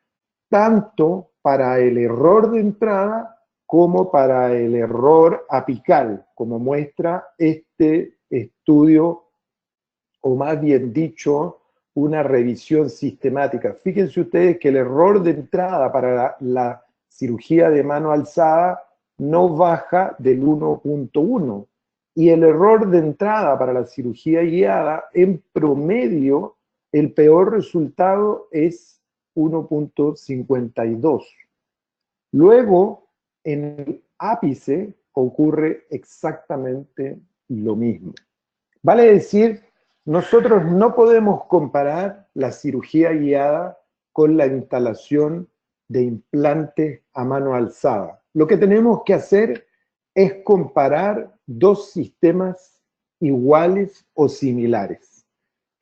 [SPEAKER 2] tanto para el error de entrada como para el error apical, como muestra este estudio, o más bien dicho, una revisión sistemática. Fíjense ustedes que el error de entrada para la cirugía de mano alzada no baja del 1.1 y el error de entrada para la cirugía guiada, en promedio, el peor resultado es 1.52. Luego, en el ápice ocurre exactamente lo mismo. Vale decir, nosotros no podemos comparar la cirugía guiada con la instalación de implantes a mano alzada. Lo que tenemos que hacer es comparar dos sistemas iguales o similares.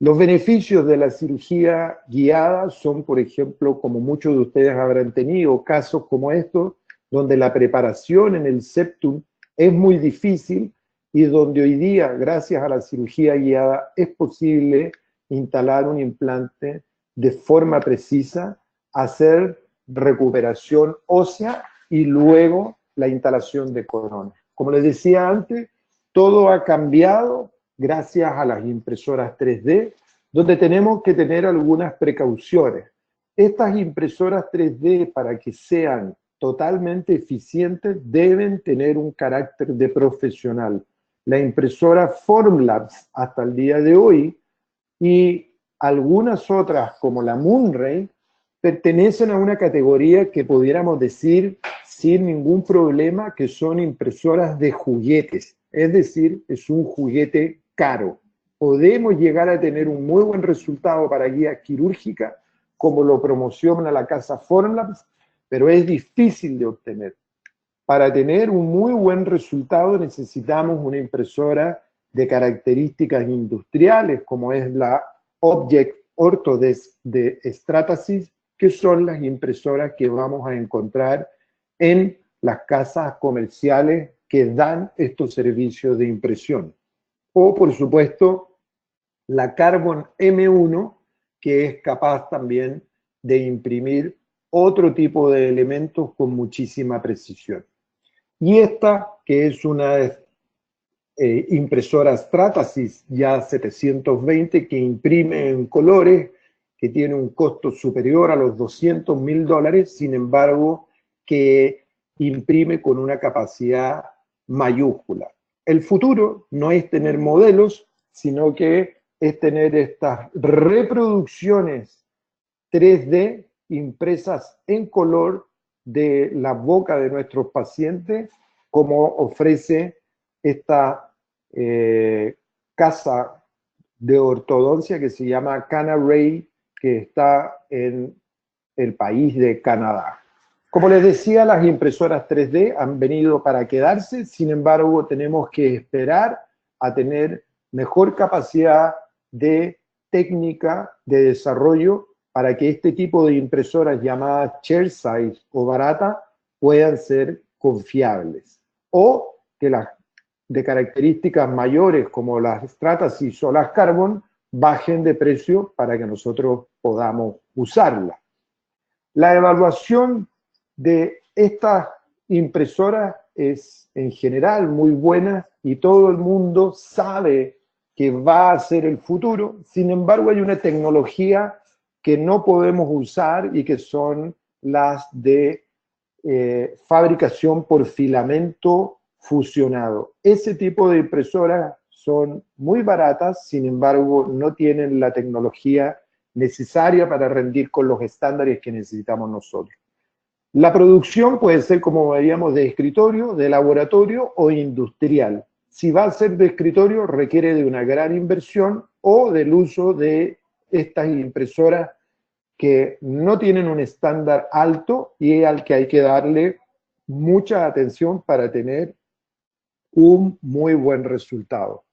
[SPEAKER 2] Los beneficios de la cirugía guiada son, por ejemplo, como muchos de ustedes habrán tenido, casos como estos, donde la preparación en el septum es muy difícil y donde hoy día, gracias a la cirugía guiada, es posible instalar un implante de forma precisa, hacer recuperación ósea y luego la instalación de corona. Como les decía antes, todo ha cambiado gracias a las impresoras 3D, donde tenemos que tener algunas precauciones. Estas impresoras 3D, para que sean totalmente eficientes, deben tener un carácter de profesional. La impresora Formlabs hasta el día de hoy y algunas otras como la Moonray pertenecen a una categoría que pudiéramos decir sin ningún problema que son impresoras de juguetes, es decir, es un juguete caro. Podemos llegar a tener un muy buen resultado para guía quirúrgica, como lo promociona la casa Formlabs, pero es difícil de obtener. Para tener un muy buen resultado necesitamos una impresora de características industriales, como es la Object Autodesk de Stratasys, que son las impresoras que vamos a encontrar en las casas comerciales que dan estos servicios de impresión. O, por supuesto, la Carbon M1, que es capaz también de imprimir otro tipo de elementos con muchísima precisión. Y esta, que es una impresora Stratasys ya 720, que imprime en colores, que tiene un costo superior a los $200.000, sin embargo, que imprime con una capacidad mayúscula. El futuro no es tener modelos, sino que es tener estas reproducciones 3D impresas en color de la boca de nuestros pacientes, como ofrece esta casa de ortodoncia que se llama Canaray, que está en el país de Canadá. Como les decía, las impresoras 3D han venido para quedarse, sin embargo, tenemos que esperar a tener mejor capacidad de técnica de desarrollo para que este tipo de impresoras llamadas chairside o barata puedan ser confiables, o que las de características mayores como las Stratasys o las Carbon bajen de precio para que nosotros podamos usarlas. La evaluación de estas impresoras es en general muy buena y todo el mundo sabe que va a ser el futuro. Sin embargo, hay una tecnología que no podemos usar y que son las de fabricación por filamento fusionado. Ese tipo de impresoras son muy baratas, sin embargo, no tienen la tecnología necesaria para rendir con los estándares que necesitamos nosotros. La producción puede ser, como veíamos, de escritorio, de laboratorio o industrial. Si va a ser de escritorio, requiere de una gran inversión o del uso de estas impresoras que no tienen un estándar alto y al que hay que darle mucha atención para tener un muy buen resultado.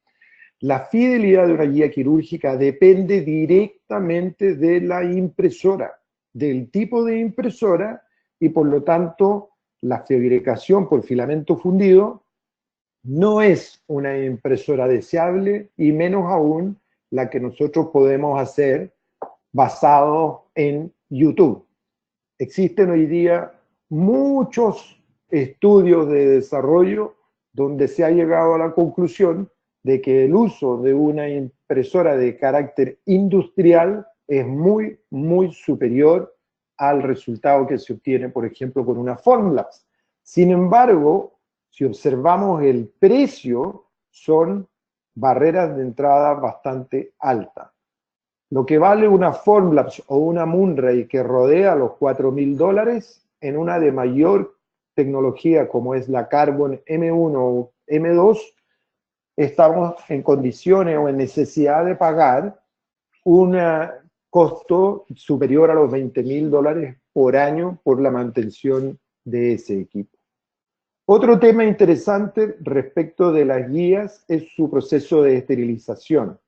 [SPEAKER 2] La fidelidad de una guía quirúrgica depende directamente de la impresora, del tipo de impresora, y por lo tanto la fabricación por filamento fundido no es una impresora deseable, y menos aún la que nosotros podemos hacer basado en YouTube. Existen hoy día muchos estudios de desarrollo donde se ha llegado a la conclusión de que el uso de una impresora de carácter industrial es muy, muy superior al resultado que se obtiene, por ejemplo, con una Formlabs. Sin embargo, si observamos el precio, son barreras de entrada bastante altas. Lo que vale una Formlabs o una Munray que rodea los $4.000, en una de mayor tecnología como es la Carbon M1 o M2, estamos en condiciones o en necesidad de pagar un costo superior a los $20.000 por año por la mantención de ese equipo. Otro tema interesante respecto de las guías es su proceso de esterilización.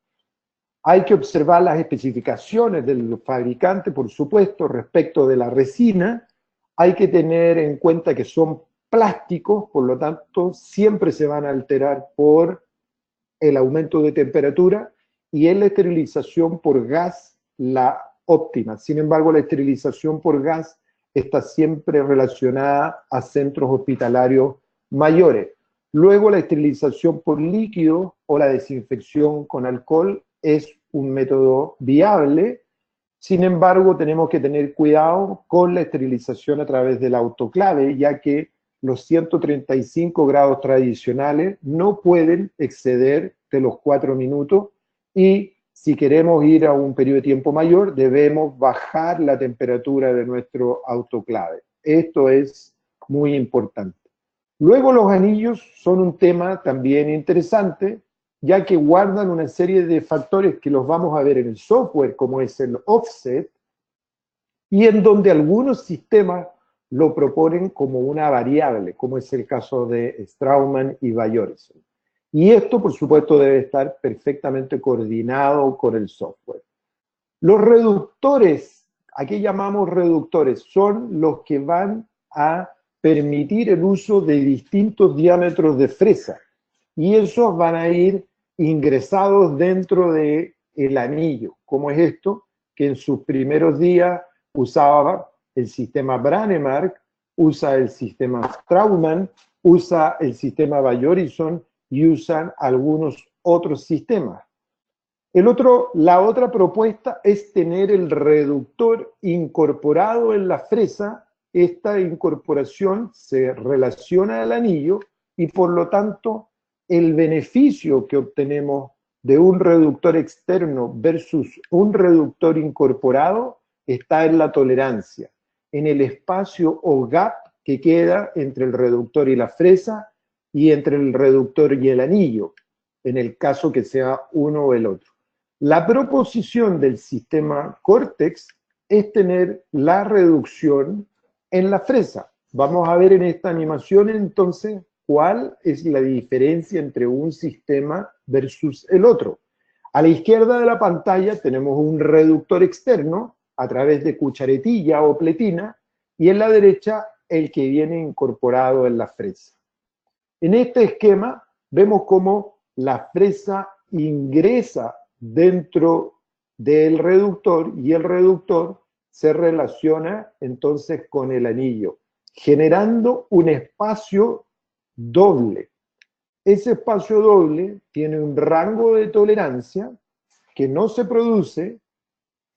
[SPEAKER 2] Hay que observar las especificaciones del fabricante, por supuesto, respecto de la resina. Hay que tener en cuenta que son plásticos, por lo tanto, siempre se van a alterar por el aumento de temperatura, y es la esterilización por gas la óptima. Sin embargo, la esterilización por gas está siempre relacionada a centros hospitalarios mayores. Luego, la esterilización por líquido o la desinfección con alcohol es un método viable. Sin embargo, tenemos que tener cuidado con la esterilización a través del autoclave, ya que los 135 grados tradicionales no pueden exceder de los 4 minutos, y si queremos ir a un periodo de tiempo mayor, debemos bajar la temperatura de nuestro autoclave. Esto es muy importante. Luego, los anillos son un tema también interesante, ya que guardan una serie de factores que los vamos a ver en el software, como es el offset, y en donde algunos sistemas lo proponen como una variable, como es el caso de Straumann y Bajorison. Y esto, por supuesto, debe estar perfectamente coordinado con el software. Los reductores, ¿a qué llamamos reductores? Son los que van a permitir el uso de distintos diámetros de fresa, y esos van a ir ingresados dentro del anillo, como es esto, que en sus primeros días usaba el sistema Brånemark, usa el sistema Straumann, usa el sistema Bajorison y usan algunos otros sistemas. La otra propuesta es tener el reductor incorporado en la fresa. Esta incorporación se relaciona al anillo y por lo tanto el beneficio que obtenemos de un reductor externo versus un reductor incorporado está en la tolerancia. en el espacio o gap que queda entre el reductor y la fresa y entre el reductor y el anillo, en el caso que sea uno o el otro. La proposición del sistema Cortex es tener la reducción en la fresa. Vamos a ver en esta animación entonces cuál es la diferencia entre un sistema versus el otro. A la izquierda de la pantalla tenemos un reductor externo a través de cucharetilla o pletina, y en la derecha el que viene incorporado en la fresa. En este esquema vemos cómo la fresa ingresa dentro del reductor y el reductor se relaciona entonces con el anillo, generando un espacio doble. Ese espacio doble tiene un rango de tolerancia que no se produce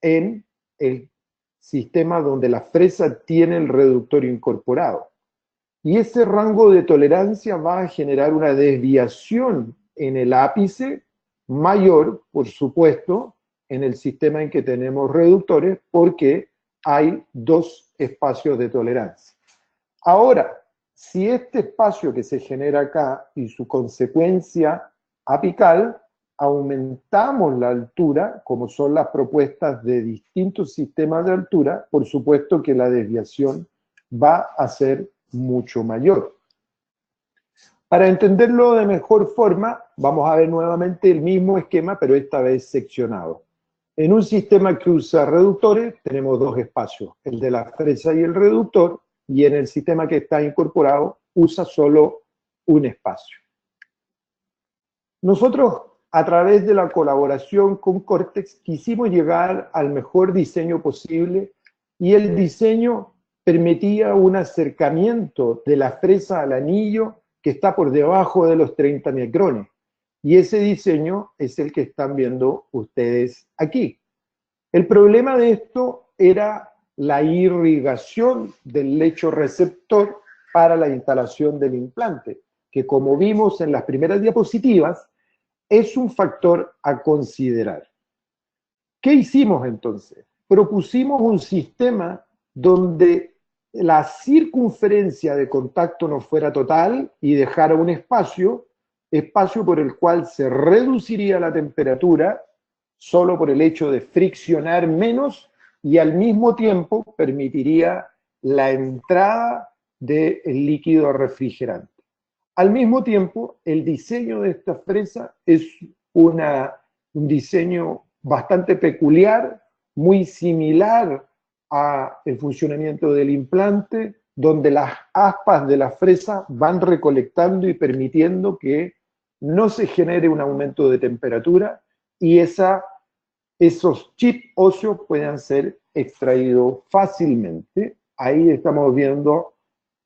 [SPEAKER 2] en el sistema donde la fresa tiene el reductor incorporado. Y ese rango de tolerancia va a generar una desviación en el ápice mayor, por supuesto, en el sistema en que tenemos reductores, porque hay dos espacios de tolerancia. Ahora, si este espacio que se genera acá y su consecuencia apical, aumentamos la altura, como son las propuestas de distintos sistemas de altura, por supuesto que la desviación va a ser mucho mayor. Para entenderlo de mejor forma, vamos a ver nuevamente el mismo esquema, pero esta vez seccionado. En un sistema que usa reductores, tenemos dos espacios, el de la fresa y el reductor, y en el sistema que está incorporado, usa solo un espacio. Nosotros, a través de la colaboración con Cortex, quisimos llegar al mejor diseño posible, y el diseño permitía un acercamiento de la fresa al anillo que está por debajo de los 30 micrones. Y ese diseño es el que están viendo ustedes aquí. El problema de esto era la irrigación del lecho receptor para la instalación del implante, que como vimos en las primeras diapositivas, es un factor a considerar. ¿Qué hicimos entonces? Propusimos un sistema donde la circunferencia de contacto no fuera total y dejara un espacio por el cual se reduciría la temperatura solo por el hecho de friccionar menos, y al mismo tiempo permitiría la entrada del líquido refrigerante. Al mismo tiempo, el diseño de esta fresa es un diseño bastante peculiar, muy similar al funcionamiento del implante, donde las aspas de la fresa van recolectando y permitiendo que no se genere un aumento de temperatura y esos chips óseos puedan ser extraídos fácilmente. Ahí estamos viendo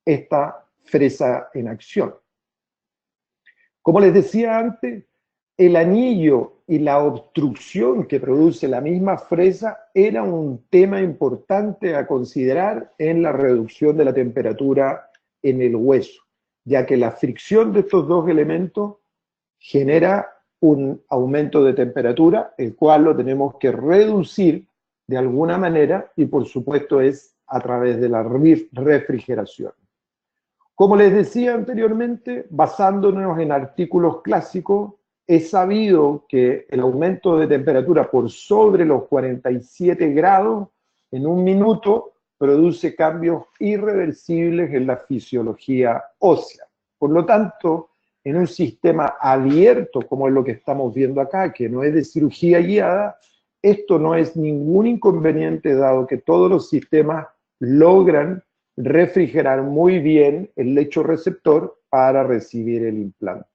[SPEAKER 2] esta fresa en acción. Como les decía antes, el anillo y la obstrucción que produce la misma fresa era un tema importante a considerar en la reducción de la temperatura en el hueso, ya que la fricción de estos dos elementos genera un aumento de temperatura, el cual lo tenemos que reducir de alguna manera, y por supuesto es a través de la refrigeración. Como les decía anteriormente, basándonos en artículos clásicos, es sabido que el aumento de temperatura por sobre los 47 grados en un minuto produce cambios irreversibles en la fisiología ósea. Por lo tanto, en un sistema abierto, como es lo que estamos viendo acá, que no es de cirugía guiada, esto no es ningún inconveniente, dado que todos los sistemas logran refrigerar muy bien el lecho receptor para recibir el implante.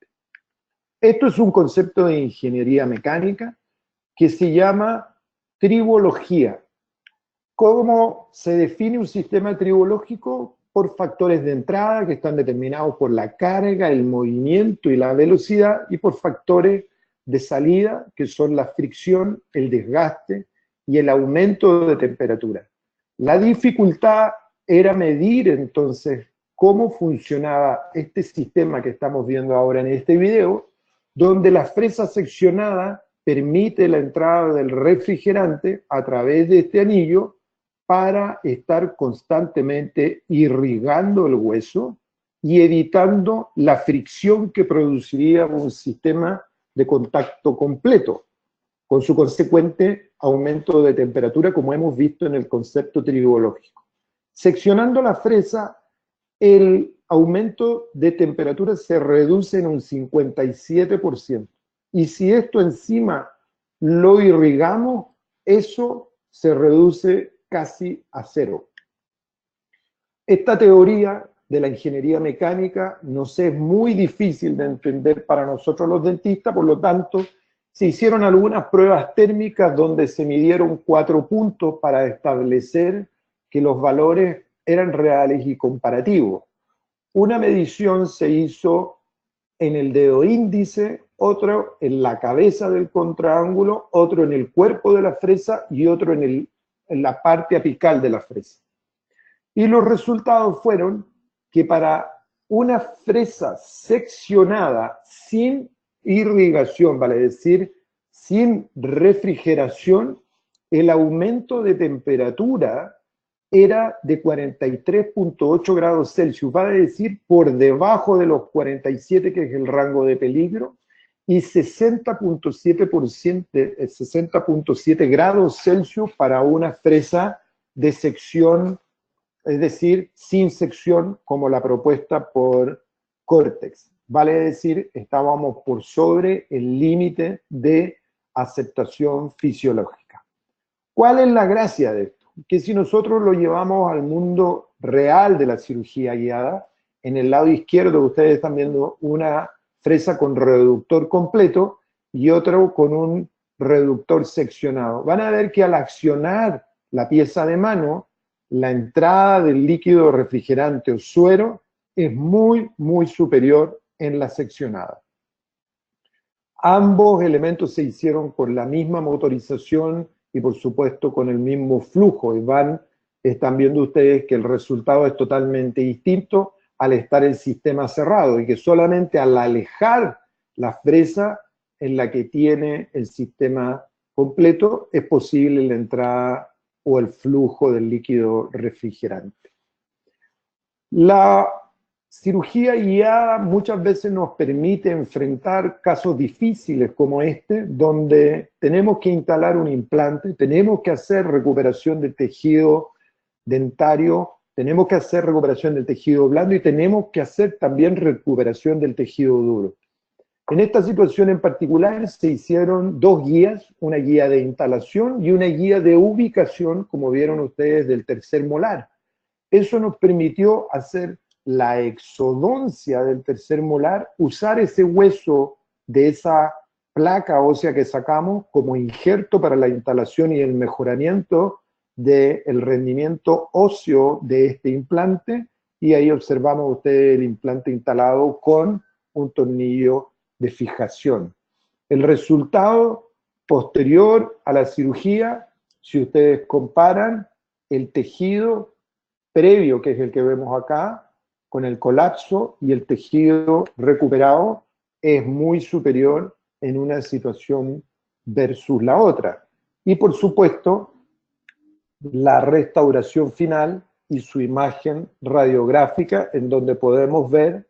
[SPEAKER 2] Esto es un concepto de ingeniería mecánica que se llama tribología. ¿Cómo se define un sistema tribológico? Por factores de entrada que están determinados por la carga, el movimiento y la velocidad, y por factores de salida que son la fricción, el desgaste y el aumento de temperatura. La dificultad era medir entonces cómo funcionaba este sistema que estamos viendo ahora en este video, donde la fresa seccionada permite la entrada del refrigerante a través de este anillo para estar constantemente irrigando el hueso y evitando la fricción que produciría un sistema de contacto completo, con su consecuente aumento de temperatura, como hemos visto en el concepto tribológico. Seccionando la fresa, el aumento de temperatura se reduce en un 57%. Y si esto encima lo irrigamos, eso se reduce casi a cero. Esta teoría de la ingeniería mecánica nos es muy difícil de entender para nosotros los dentistas, por lo tanto, se hicieron algunas pruebas térmicas donde se midieron 4 puntos para establecer que los valores eran reales y comparativos. Una medición se hizo en el dedo índice, otro en la cabeza del contraángulo, otro en el cuerpo de la fresa y otro en la parte apical de la fresa. Y los resultados fueron que para una fresa seccionada sin irrigación, vale decir, sin refrigeración, el aumento de temperatura era de 43.8 grados Celsius, vale decir, por debajo de los 47, que es el rango de peligro, y 60.7 grados Celsius para una fresa de sección, es decir, sin sección, como la propuesta por Cortex. Vale decir, estábamos por sobre el límite de aceptación fisiológica. ¿Cuál es la gracia de esto? Que si nosotros lo llevamos al mundo real de la cirugía guiada, en el lado izquierdo ustedes están viendo una fresa con reductor completo y otro con un reductor seccionado. Van a ver que al accionar la pieza de mano, la entrada del líquido refrigerante o suero es muy, muy superior en la seccionada. Ambos elementos se hicieron con la misma motorización y por supuesto con el mismo flujo. Y están viendo ustedes que el resultado es totalmente distinto al estar el sistema cerrado y que solamente al alejar la fresa en la que tiene el sistema completo es posible la entrada o el flujo del líquido refrigerante. La cirugía guiada muchas veces nos permite enfrentar casos difíciles como este, donde tenemos que instalar un implante, tenemos que hacer recuperación del tejido dentario, tenemos que hacer recuperación del tejido blando y tenemos que hacer también recuperación del tejido duro. En esta situación en particular se hicieron 2 guías, una guía de instalación y una guía de ubicación, como vieron ustedes, del tercer molar. Eso nos permitió hacer la exodoncia del tercer molar, usar ese hueso de esa placa ósea que sacamos como injerto para la instalación y el mejoramiento del rendimiento óseo de este implante, y ahí observamos ustedes el implante instalado con un tornillo de fijación. El resultado posterior a la cirugía, si ustedes comparan el tejido previo, que es el que vemos acá, con el colapso y el tejido recuperado, es muy superior en una situación versus la otra. Y por supuesto, la restauración final y su imagen radiográfica, en donde podemos ver,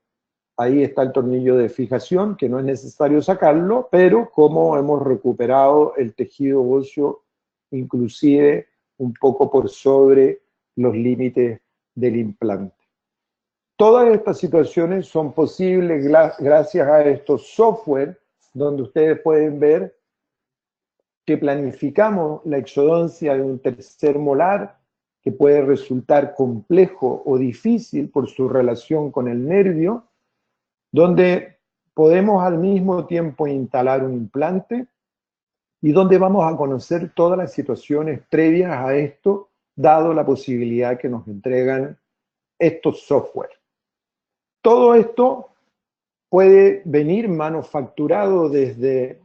[SPEAKER 2] ahí está el tornillo de fijación, que no es necesario sacarlo, pero cómo hemos recuperado el tejido óseo, inclusive un poco por sobre los límites del implante. Todas estas situaciones son posibles gracias a estos software, donde ustedes pueden ver que planificamos la exodoncia de un tercer molar, que puede resultar complejo o difícil por su relación con el nervio, donde podemos al mismo tiempo instalar un implante y donde vamos a conocer todas las situaciones previas a esto, dado la posibilidad que nos entregan estos software. Todo esto puede venir manufacturado desde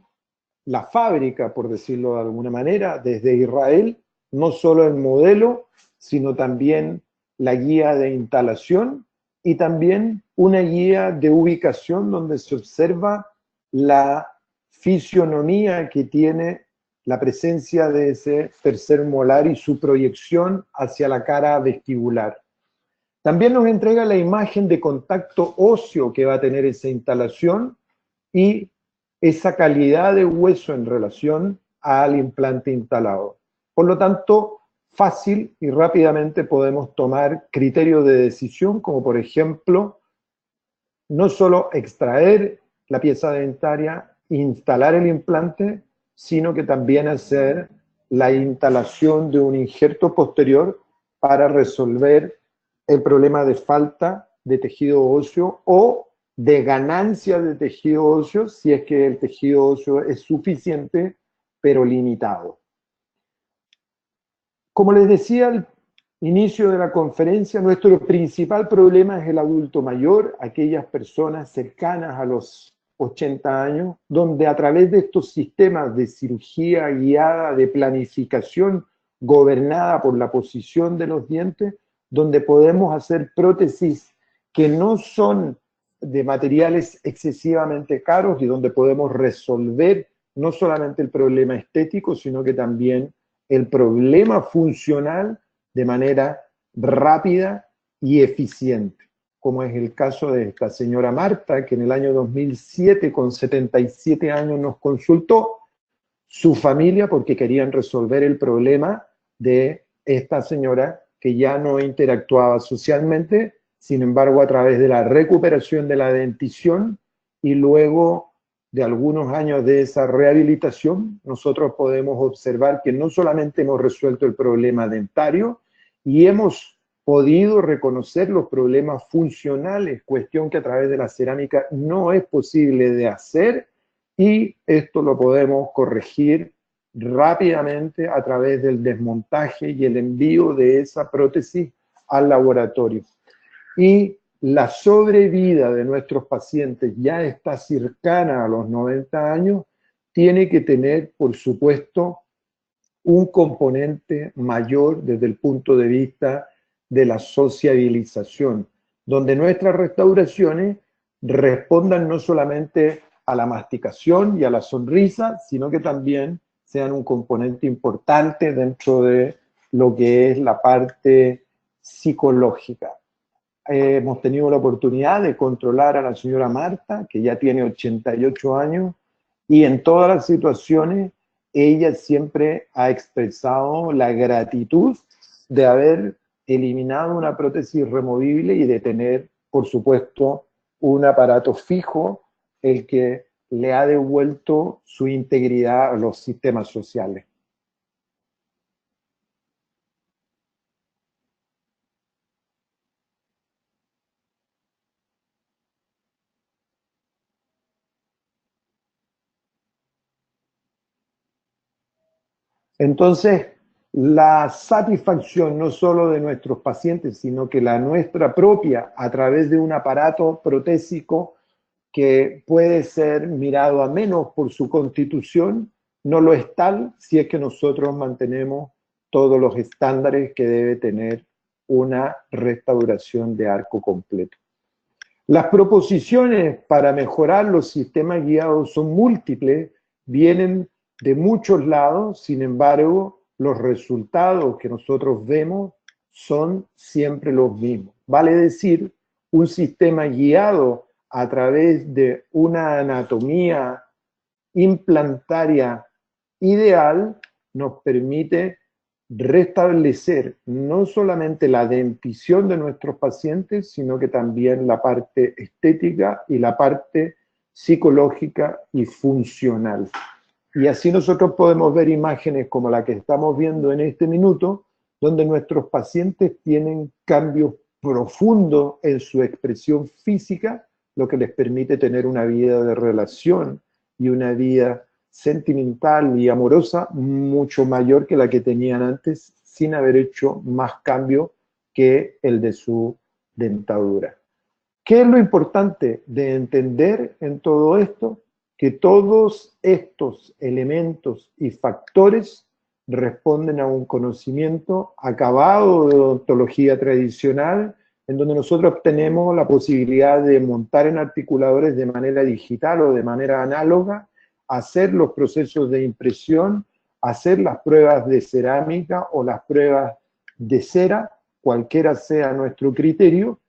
[SPEAKER 2] la fábrica, por decirlo de alguna manera, desde Israel, no solo el modelo, sino también la guía de instalación y también una guía de ubicación donde se observa la fisionomía que tiene la presencia de ese tercer molar y su proyección hacia la cara vestibular. También nos entrega la imagen de contacto óseo que va a tener esa instalación y esa calidad de hueso en relación al implante instalado. Por lo tanto, fácil y rápidamente podemos tomar criterios de decisión, como por ejemplo, no solo extraer la pieza dentaria, instalar el implante, sino que también hacer la instalación de un injerto posterior para resolver el problema de falta de tejido óseo o de ganancia de tejido óseo si es que el tejido óseo es suficiente pero limitado. Como les decía al inicio de la conferencia, nuestro principal problema es el adulto mayor, aquellas personas cercanas a los 80 años, donde a través de estos sistemas de cirugía guiada, de planificación gobernada por la posición de los dientes, donde podemos hacer prótesis que no son de materiales excesivamente caros y donde podemos resolver no solamente el problema estético, sino que también el problema funcional de manera rápida y eficiente, como es el caso de esta señora Marta, que en el año 2007, con 77 años, nos consultó su familia porque querían resolver el problema de esta señora que ya no interactuaba socialmente. Sin embargo, a través de la recuperación de la dentición y luego de algunos años de esa rehabilitación, nosotros podemos observar que no solamente hemos resuelto el problema dentario y hemos podido reconocer los problemas funcionales, cuestión que a través de la cerámica no es posible de hacer, y esto lo podemos corregir rápidamente a través del desmontaje y el envío de esa prótesis al laboratorio. Y la sobrevida de nuestros pacientes ya está cercana a los 90 años, tiene que tener, por supuesto, un componente mayor desde el punto de vista de la sociabilización, donde nuestras restauraciones respondan no solamente a la masticación y a la sonrisa, sino que también sean un componente importante dentro de lo que es la parte psicológica. Hemos tenido la oportunidad de controlar a la señora Marta, que ya tiene 88 años, y en todas las situaciones ella siempre ha expresado la gratitud de haber eliminado una prótesis removible y de tener, por supuesto, un aparato fijo, el que le ha devuelto su integridad a los sistemas sociales. Entonces, la satisfacción no solo de nuestros pacientes, sino que la nuestra propia, a través de un aparato protésico que puede ser mirado a menos por su constitución, no lo es tal si es que nosotros mantenemos todos los estándares que debe tener una restauración de arco completo. Las proposiciones para mejorar los sistemas guiados son múltiples, vienen de muchos lados, sin embargo, los resultados que nosotros vemos son siempre los mismos. Vale decir, un sistema guiado a través de una anatomía implantaria ideal nos permite restablecer no solamente la dentición de nuestros pacientes, sino que también la parte estética y la parte psicológica y funcional. Y así nosotros podemos ver imágenes como la que estamos viendo en este minuto, donde nuestros pacientes tienen cambios profundos en su expresión física, lo que les permite tener una vida de relación y una vida sentimental y amorosa mucho mayor que la que tenían antes, sin haber hecho más cambio que el de su dentadura. ¿Qué es lo importante de entender en todo esto? Que todos estos elementos y factores responden a un conocimiento acabado de odontología tradicional, en donde nosotros tenemos la posibilidad de montar en articuladores de manera digital o de manera análoga, hacer los procesos de impresión, hacer las pruebas de cerámica o las pruebas de cera, cualquiera sea nuestro criterio,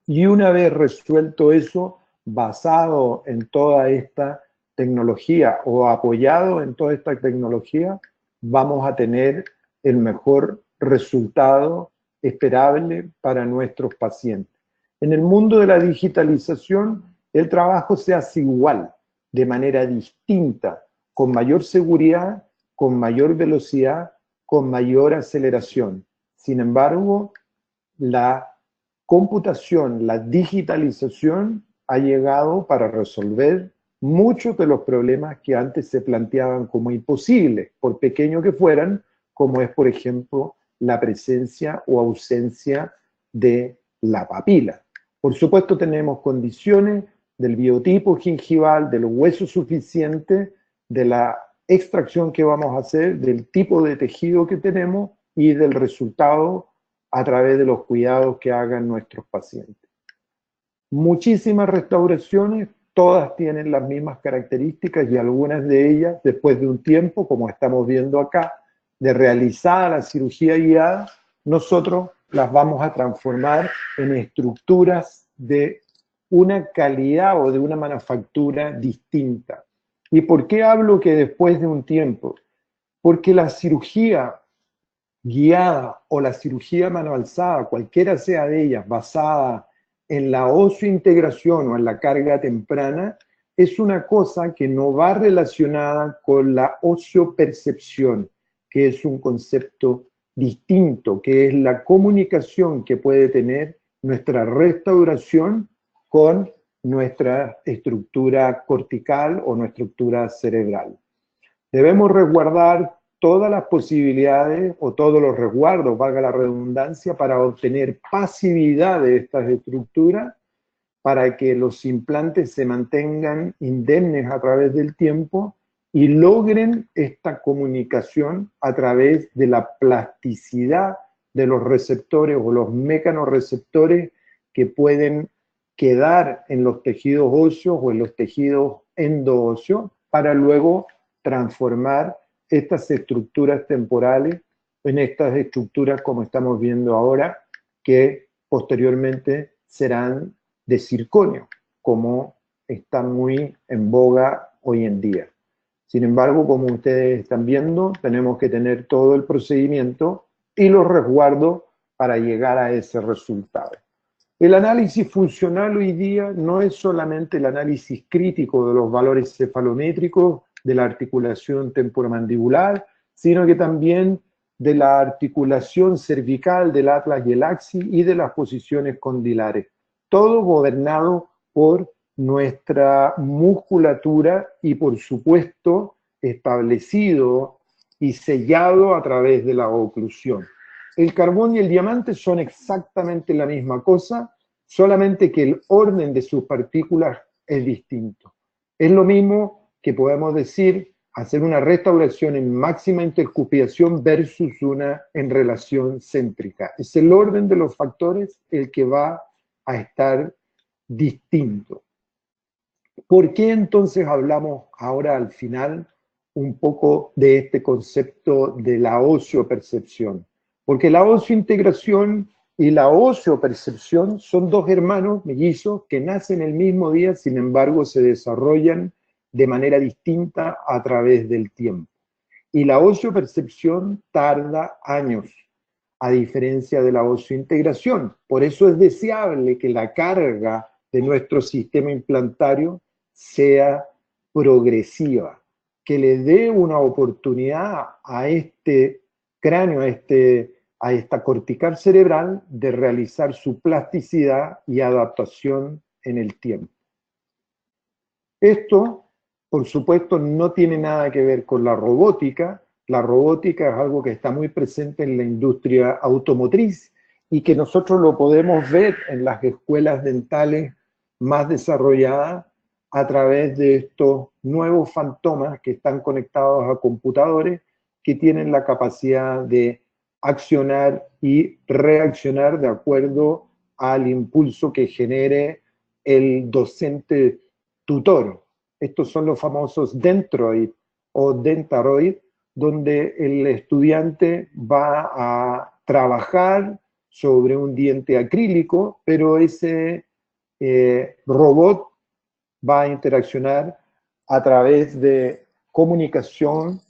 [SPEAKER 2] y una vez resuelto eso, basado en toda esta tecnología o apoyado en toda esta tecnología, vamos a tener el mejor resultado esperable para nuestros pacientes. En el mundo de la digitalización, el trabajo se hace igual, de manera distinta, con mayor seguridad, con mayor velocidad, con mayor aceleración. Sin embargo, la computación, la digitalización ha llegado para resolver muchos de los problemas que antes se planteaban como imposibles, por pequeños que fueran, como es, por ejemplo, la presencia o ausencia de la papila. Por supuesto, tenemos condiciones del biotipo gingival, del hueso suficiente, de la extracción que vamos a hacer, del tipo de tejido que tenemos y del resultado a través de los cuidados que hagan nuestros pacientes. Muchísimas restauraciones, todas tienen las mismas características y algunas de ellas, después de un tiempo, como estamos viendo acá, de realizada la cirugía guiada, nosotros las vamos a transformar en estructuras de una calidad o de una manufactura distinta. ¿Y por qué hablo que después de un tiempo? Porque la cirugía guiada o la cirugía mano alzada, cualquiera sea de ellas, basada en la osseointegración o en la carga temprana, es una cosa que no va relacionada con la oseopercepción, que es un concepto distinto, que es la comunicación que puede tener nuestra restauración con nuestra estructura cortical o nuestra estructura cerebral. Debemos resguardar todas las posibilidades o todos los resguardos, valga la redundancia, para obtener pasividad de estas estructuras, para que los implantes se mantengan indemnes a través del tiempo y logren esta comunicación a través de la plasticidad de los receptores o los mecanorreceptores que pueden quedar en los tejidos óseos o en los tejidos endoóseos para luego transformar estas estructuras temporales en estas estructuras como estamos viendo ahora, que posteriormente serán de circonio, como está muy en boga hoy en día. Sin embargo, como ustedes están viendo, tenemos que tener todo el procedimiento y los resguardos para llegar a ese resultado. El análisis funcional hoy día no es solamente el análisis crítico de los valores cefalométricos, de la articulación temporomandibular, sino que también de la articulación cervical del atlas y el axis y de las posiciones condilares. Todo gobernado por nuestra musculatura y, por supuesto, establecido y sellado a través de la oclusión. El carbón y el diamante son exactamente la misma cosa, solamente que el orden de sus partículas es distinto. Es lo mismo que podemos decir, hacer una restauración en máxima intercupidación versus una en relación céntrica. Es el orden de los factores el que va a estar distinto. ¿Por qué entonces hablamos ahora al final un poco de este concepto de la oseopercepción? Porque la oseointegración y la oseopercepción son dos hermanos mellizos que nacen el mismo día, sin embargo se desarrollan de manera distinta a través del tiempo. Y la oseopercepción tarda años, a diferencia de la oseointegración. Por eso es deseable que la carga de nuestro sistema implantario sea progresiva, que le dé una oportunidad a este cráneo, a esta cortical cerebral, de realizar su plasticidad y adaptación en el tiempo. Esto, por supuesto, no tiene nada que ver con la robótica. La robótica es algo que está muy presente en la industria automotriz y que nosotros lo podemos ver en las escuelas dentales más desarrolladas a través de estos nuevos fantomas que están conectados a computadores que tienen la capacidad de accionar y reaccionar de acuerdo al impulso que genere el docente tutor. Estos son los famosos Dentroid o Dentaroid, donde el estudiante va a trabajar sobre un diente acrílico, pero ese robot va a interaccionar a través de comunicación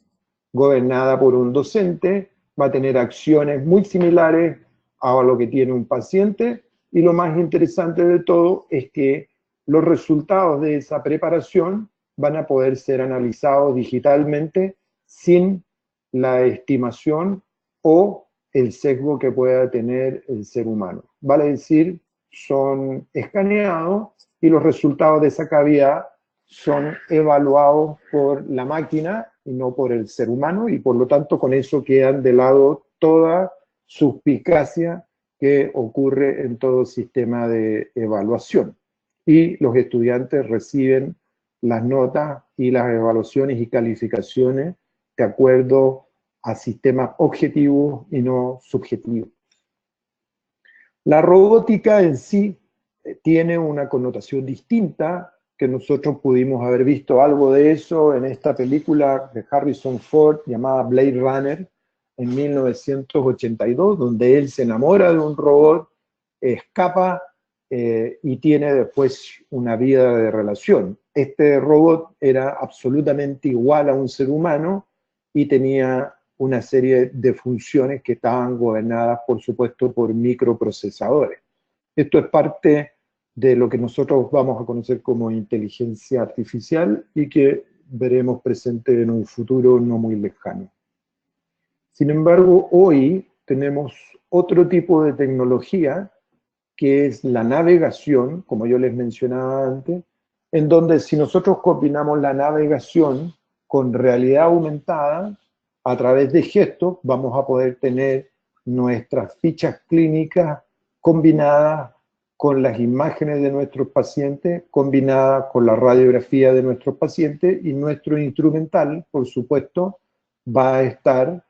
[SPEAKER 2] gobernada por un docente, va a tener acciones muy similares a lo que tiene un paciente, y lo más interesante de todo es que los resultados de esa preparación van a poder ser analizados digitalmente sin la estimación o el sesgo que pueda tener el ser humano. Vale decir, son escaneados y los resultados de esa cavidad son evaluados por la máquina y no por el ser humano, y por lo tanto con eso quedan de lado toda suspicacia que ocurre en todo sistema de evaluación. Y los estudiantes reciben las notas y las evaluaciones y calificaciones de acuerdo a sistemas objetivos y no subjetivos. La robótica en sí tiene una connotación distinta, que nosotros pudimos haber visto algo de eso en esta película de Harrison Ford llamada Blade Runner en 1982, donde él se enamora de un robot, escapa y tiene después una vida de relación. Este robot era absolutamente igual a un ser humano y tenía una serie de funciones que estaban gobernadas, por supuesto, por microprocesadores. Esto es parte de lo que nosotros vamos a conocer como inteligencia artificial y que veremos presente en un futuro no muy lejano. Sin embargo, hoy tenemos otro tipo de tecnología, que es la navegación, como yo les mencionaba antes, en donde si nosotros combinamos la navegación con realidad aumentada, a través de gestos vamos a poder tener nuestras fichas clínicas combinadas con las imágenes de nuestros pacientes, combinadas con la radiografía de nuestros pacientes, y nuestro instrumental, por supuesto, va a estar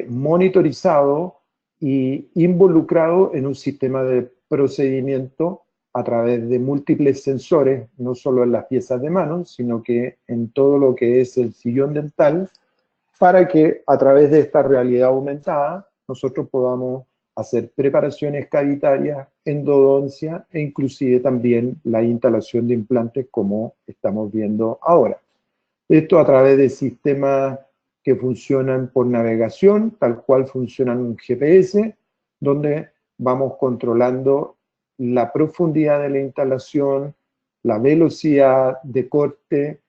[SPEAKER 2] monitorizado y involucrado en un sistema de procedimiento a través de múltiples sensores, no solo en las piezas de mano, sino que en todo lo que es el sillón dental, para que a través de esta realidad aumentada nosotros podamos hacer preparaciones cavitarias, endodoncia e inclusive también la instalación de implantes como estamos viendo ahora. Esto a través de sistemas que funcionan por navegación, tal cual funcionan un GPS, donde vamos controlando la profundidad de la instalación, la velocidad de corte,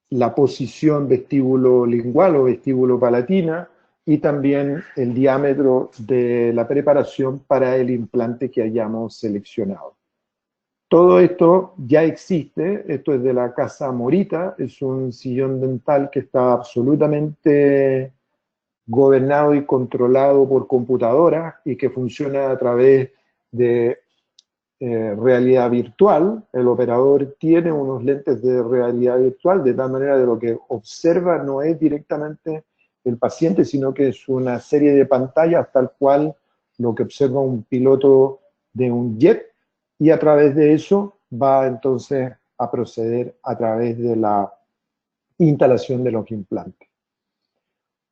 [SPEAKER 2] la posición vestíbulo lingual o vestíbulo palatina, y también el diámetro de la preparación para el implante que hayamos seleccionado. Todo esto ya existe, esto es de la casa Morita, es un sillón dental que está absolutamente gobernado y controlado por computadora y que funciona a través de realidad virtual. El operador tiene unos lentes de realidad virtual, de tal manera de lo que observa no es directamente el paciente, sino que es una serie de pantallas tal cual lo que observa un piloto de un jet, y a través de eso va entonces a proceder a través de la instalación de los implantes.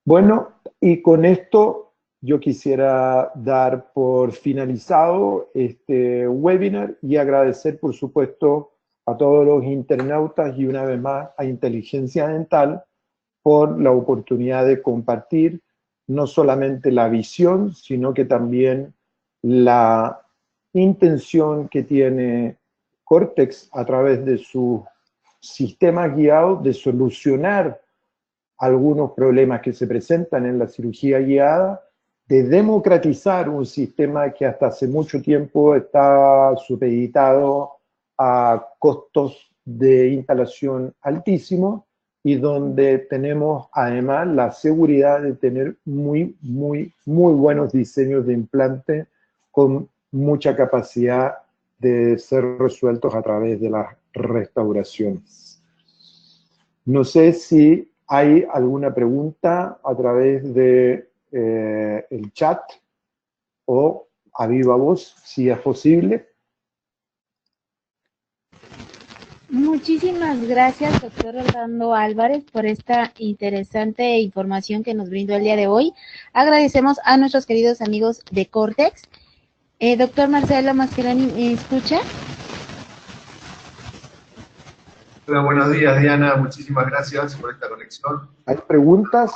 [SPEAKER 2] Bueno, y con esto yo quisiera dar por finalizado este webinar y agradecer, por supuesto, a todos los internautas y una vez más a Inteligencia Dental por la oportunidad de compartir no solamente la visión, sino que también la intención que tiene Cortex a través de sus sistemas guiados de solucionar algunos problemas que se presentan en la cirugía guiada, de democratizar un sistema que hasta hace mucho tiempo está supeditado a costos de instalación altísimos, y donde tenemos además la seguridad de tener muy buenos diseños de implantes con mucha capacidad de ser resueltos a través de las restauraciones. No sé si hay alguna pregunta a través de el chat o a viva voz, si es posible.
[SPEAKER 1] Muchísimas gracias, doctor Orlando Álvarez, por esta interesante información que nos brindó el día de hoy. Agradecemos a nuestros queridos amigos de Cortex. Doctor Marcelo Mascheroni, ¿me escucha?
[SPEAKER 4] Hola, buenos días, Diana. Muchísimas gracias por esta conexión.
[SPEAKER 2] ¿Hay preguntas?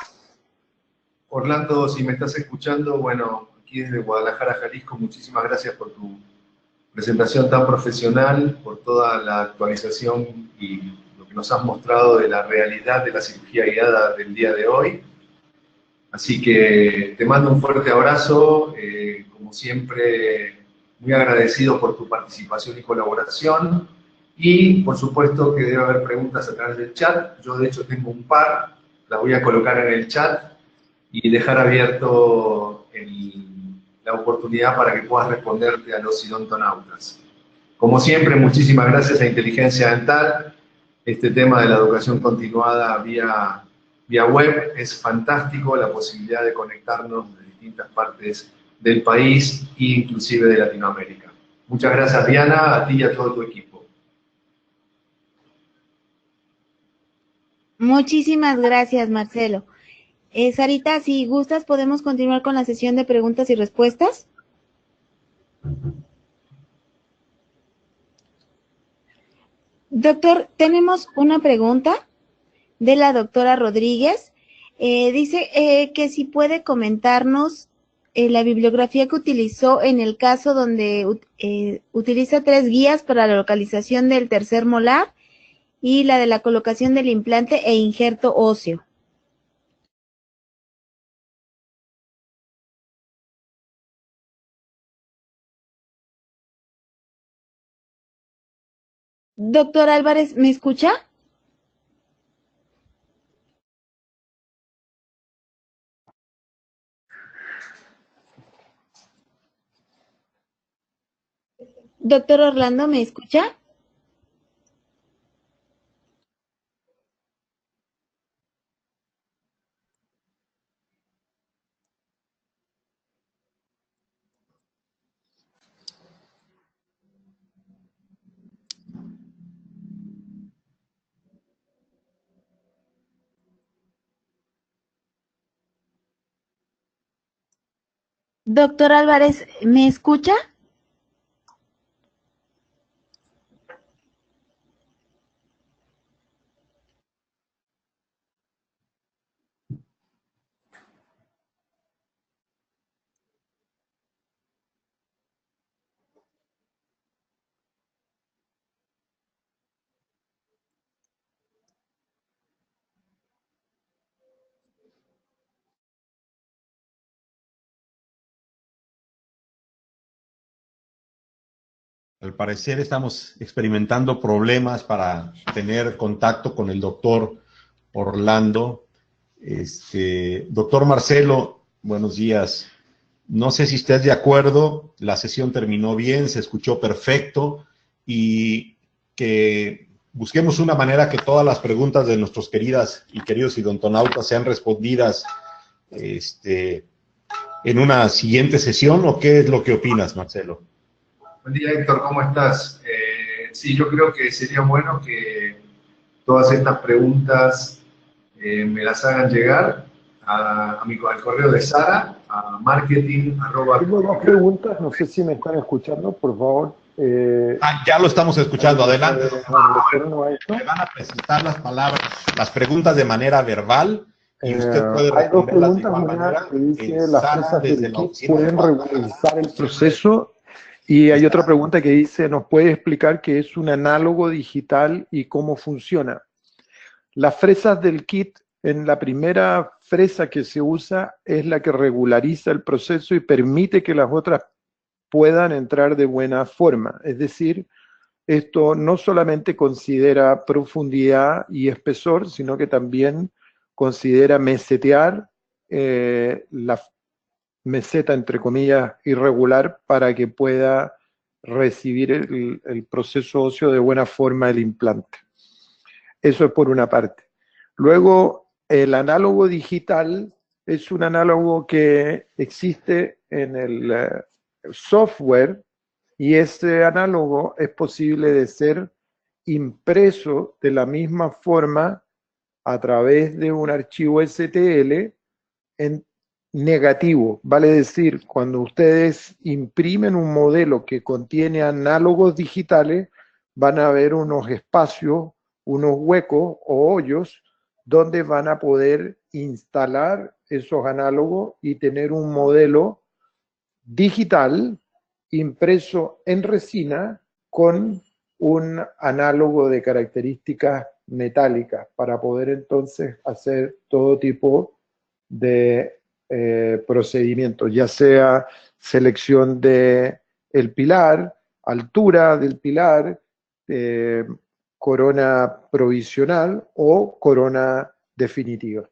[SPEAKER 4] Orlando, si me estás escuchando, bueno, aquí desde Guadalajara, Jalisco, muchísimas gracias por tu presentación tan profesional, por toda la actualización y lo que nos has mostrado de la realidad de la cirugía guiada del día de hoy. Así que te mando un fuerte abrazo, como siempre, muy agradecido por tu participación y colaboración. Y por supuesto que debe haber preguntas a través del chat. Yo de hecho tengo un par, las voy a colocar en el chat y dejar abierto la oportunidad para que puedas responderte a los odontonautas. Como siempre, muchísimas gracias a Inteligencia Dental. Este tema de la educación continuada vía web es fantástico, la posibilidad de conectarnos de distintas partes del país e inclusive de Latinoamérica. Muchas gracias, Diana, a ti y a todo tu equipo.
[SPEAKER 1] Muchísimas gracias, Marcelo. Sarita, si gustas, podemos continuar con la sesión de preguntas y respuestas. Doctor, tenemos una pregunta de la doctora Rodríguez. Dice que si puede comentarnos la bibliografía que utilizó en el caso donde utiliza 3 guías para la localización del tercer molar y la de la colocación del implante e injerto óseo. Doctor Álvarez, ¿me escucha? Doctor Orlando, ¿me escucha? Doctor Álvarez, ¿me escucha?
[SPEAKER 3] Al parecer estamos experimentando problemas para tener contacto con el doctor Orlando. Doctor Marcelo, buenos días. No sé si estés de acuerdo, la sesión terminó bien, se escuchó perfecto y que busquemos una manera que todas las preguntas de nuestros queridas y queridos odontonautas sean respondidas en una siguiente sesión, ¿o qué es lo que opinas, Marcelo?
[SPEAKER 4] Buen día, Héctor, ¿cómo estás? Sí, yo creo que sería bueno que todas estas preguntas me las hagan llegar al correo de Sara, a marketing.
[SPEAKER 2] Tengo 2 preguntas, no sé si me están escuchando, por favor.
[SPEAKER 3] Ya lo estamos escuchando, adelante.
[SPEAKER 2] Me
[SPEAKER 3] van a presentar las preguntas de manera verbal y usted puede
[SPEAKER 2] hay 2
[SPEAKER 3] responderlas de
[SPEAKER 2] preguntas,
[SPEAKER 3] igual
[SPEAKER 2] una
[SPEAKER 3] manera.
[SPEAKER 2] que dice las
[SPEAKER 3] Sara,
[SPEAKER 2] fresas
[SPEAKER 3] desde
[SPEAKER 2] del
[SPEAKER 3] la
[SPEAKER 2] kit
[SPEAKER 3] oficina
[SPEAKER 2] pueden
[SPEAKER 3] de Guadalajara.
[SPEAKER 2] regularizar el proceso, y hay otra pregunta que dice, ¿nos puede explicar qué es un análogo digital y cómo funciona? Las fresas del kit, en la primera fresa que se usa, es la que regulariza el proceso y permite que las otras puedan entrar de buena forma. Es decir, esto no solamente considera profundidad y espesor, sino que también considera mesetear la meseta, entre comillas, irregular, para que pueda recibir el proceso óseo de buena forma el implante. Eso es por una parte. Luego, el análogo digital es un análogo que existe en el software, y ese análogo es posible de ser impreso de la misma forma a través de un archivo STL en negativo. Vale decir, cuando ustedes imprimen un modelo que contiene análogos digitales, van a ver unos espacios, unos huecos o hoyos donde van a poder instalar esos análogos y tener un modelo digital impreso en resina con un análogo de características metálicas para poder entonces hacer todo tipo de procedimientos, ya sea selección de el pilar, altura del pilar, corona provisional o corona definitiva.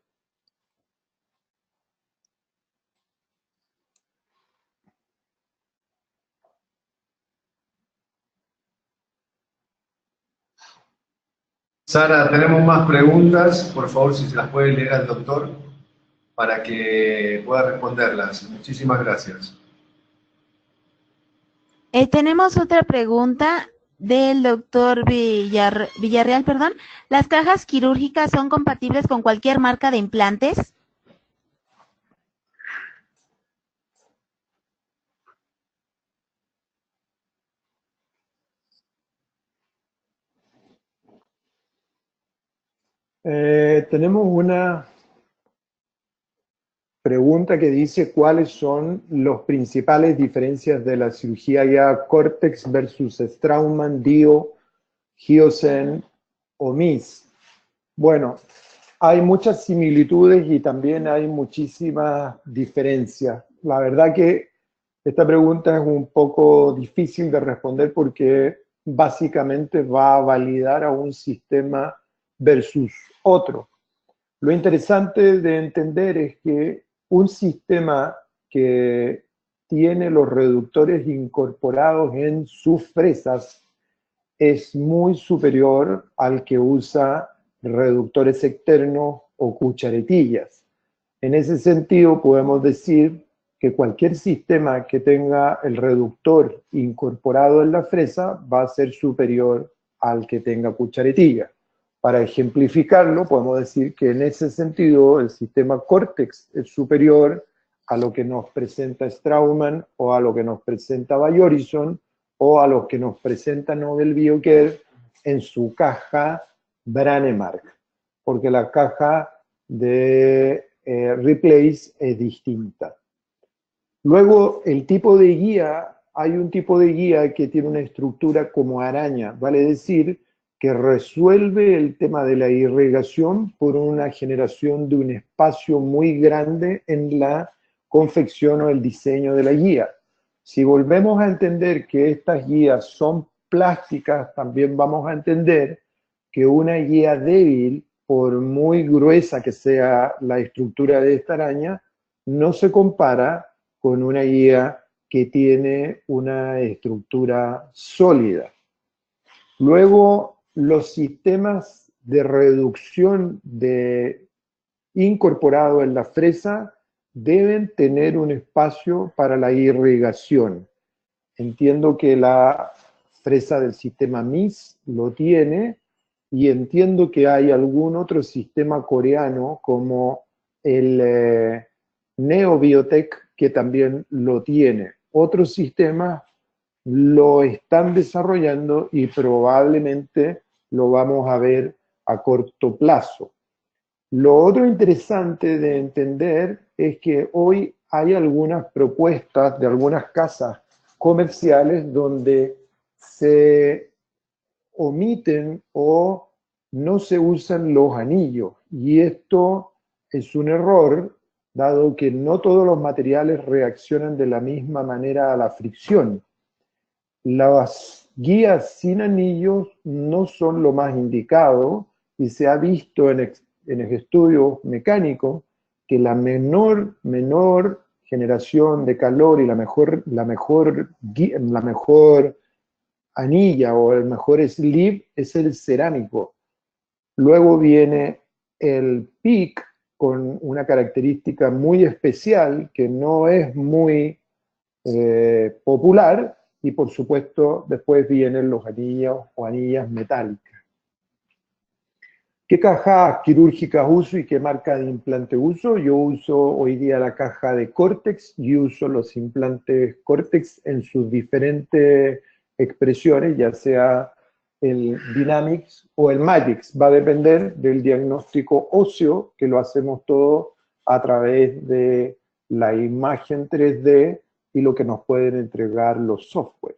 [SPEAKER 4] Sara, tenemos más preguntas. Por favor, si se las puede leer al doctor para que pueda responderlas. Muchísimas gracias.
[SPEAKER 1] Tenemos otra pregunta del doctor Villarreal, perdón. ¿Las cajas quirúrgicas son compatibles con cualquier marca de implantes?
[SPEAKER 2] Tenemos una pregunta que dice cuáles son las principales diferencias de la cirugía ya Cortex versus Straumann, Dio, Hyosen o MIS. Bueno, hay muchas similitudes y también hay muchísimas diferencias. La verdad que esta pregunta es un poco difícil de responder porque básicamente va a validar a un sistema versus otro. Lo interesante de entender es que un sistema que tiene los reductores incorporados en sus fresas es muy superior al que usa reductores externos o cucharetillas. En ese sentido, podemos decir que cualquier sistema que tenga el reductor incorporado en la fresa va a ser superior al que tenga cucharetilla. Para ejemplificarlo, podemos decir que en ese sentido el sistema Cortex es superior a lo que nos presenta Straumann o a lo que nos presenta Bay Horizon o a lo que nos presenta Nobel Biocare en su caja Branemark, porque la caja de Replace es distinta. Luego, el tipo de guía, hay un tipo de guía que tiene una estructura como araña, vale decir que resuelve el tema de la irrigación por una generación de un espacio muy grande en la confección o el diseño de la guía. Si volvemos a entender que estas guías son plásticas, también vamos a entender que una guía débil, por muy gruesa que sea la estructura de esta araña, no se compara con una guía que tiene una estructura sólida. Luego, los sistemas de reducción incorporado en la fresa deben tener un espacio para la irrigación. Entiendo que la fresa del sistema MIS lo tiene y entiendo que hay algún otro sistema coreano como el Neobiotech que también lo tiene. Otros sistemas lo están desarrollando y probablemente lo vamos a ver a corto plazo. Lo otro interesante de entender es que hoy hay algunas propuestas de algunas casas comerciales donde se omiten o no se usan los anillos. Y esto es un error, dado que no todos los materiales reaccionan de la misma manera a la fricción. Las guías sin anillos no son lo más indicado y se ha visto en estudios mecánicos que la menor generación de calor y la mejor anilla o el mejor sleeve es el cerámico. Luego viene el PIC con una característica muy especial que no es muy popular, y por supuesto después vienen los anillos o anillas metálicas. ¿Qué caja quirúrgica uso y qué marca de implante uso? Yo uso hoy día la caja de Cortex y uso los implantes Cortex en sus diferentes expresiones, ya sea el Dynamics o el Magix. Va a depender del diagnóstico óseo, que lo hacemos todo a través de la imagen 3D y lo que nos pueden entregar los software.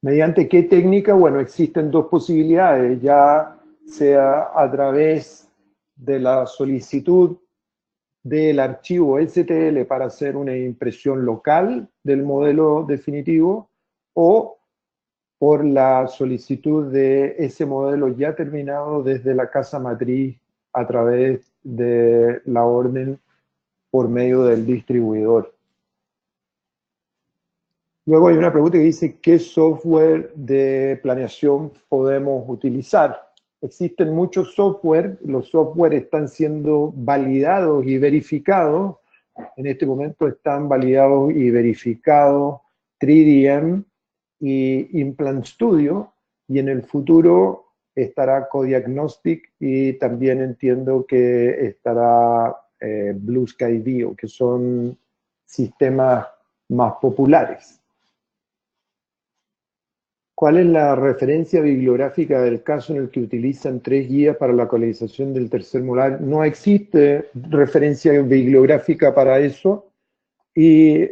[SPEAKER 2] ¿Mediante qué técnica? Bueno, existen dos posibilidades, ya sea a través de la solicitud del archivo STL para hacer una impresión local del modelo definitivo o por la solicitud de ese modelo ya terminado desde la casa matriz a través de la orden por medio del distribuidor. Luego hay una pregunta que dice, ¿qué software de planeación podemos utilizar? Existen muchos software, los software están siendo validados y verificados. En este momento están validados y verificados 3DM y Implant Studio, y en el futuro estará Codiagnostic y también entiendo que estará Blue Sky Bio, que son sistemas más populares. ¿Cuál es la referencia bibliográfica del caso en el que utilizan 3 guías para la localización del tercer molar? No existe referencia bibliográfica para eso y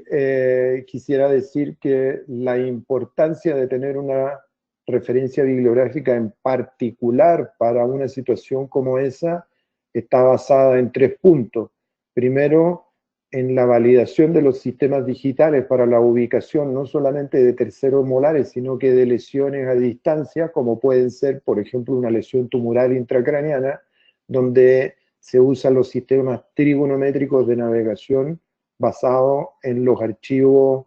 [SPEAKER 2] quisiera decir que la importancia de tener una referencia bibliográfica en particular para una situación como esa está basada en 3 puntos. Primero, en la validación de los sistemas digitales para la ubicación no solamente de terceros molares, sino que de lesiones a distancia, como pueden ser, por ejemplo, una lesión tumoral intracraneana, donde se usan los sistemas trigonométricos de navegación basados en los archivos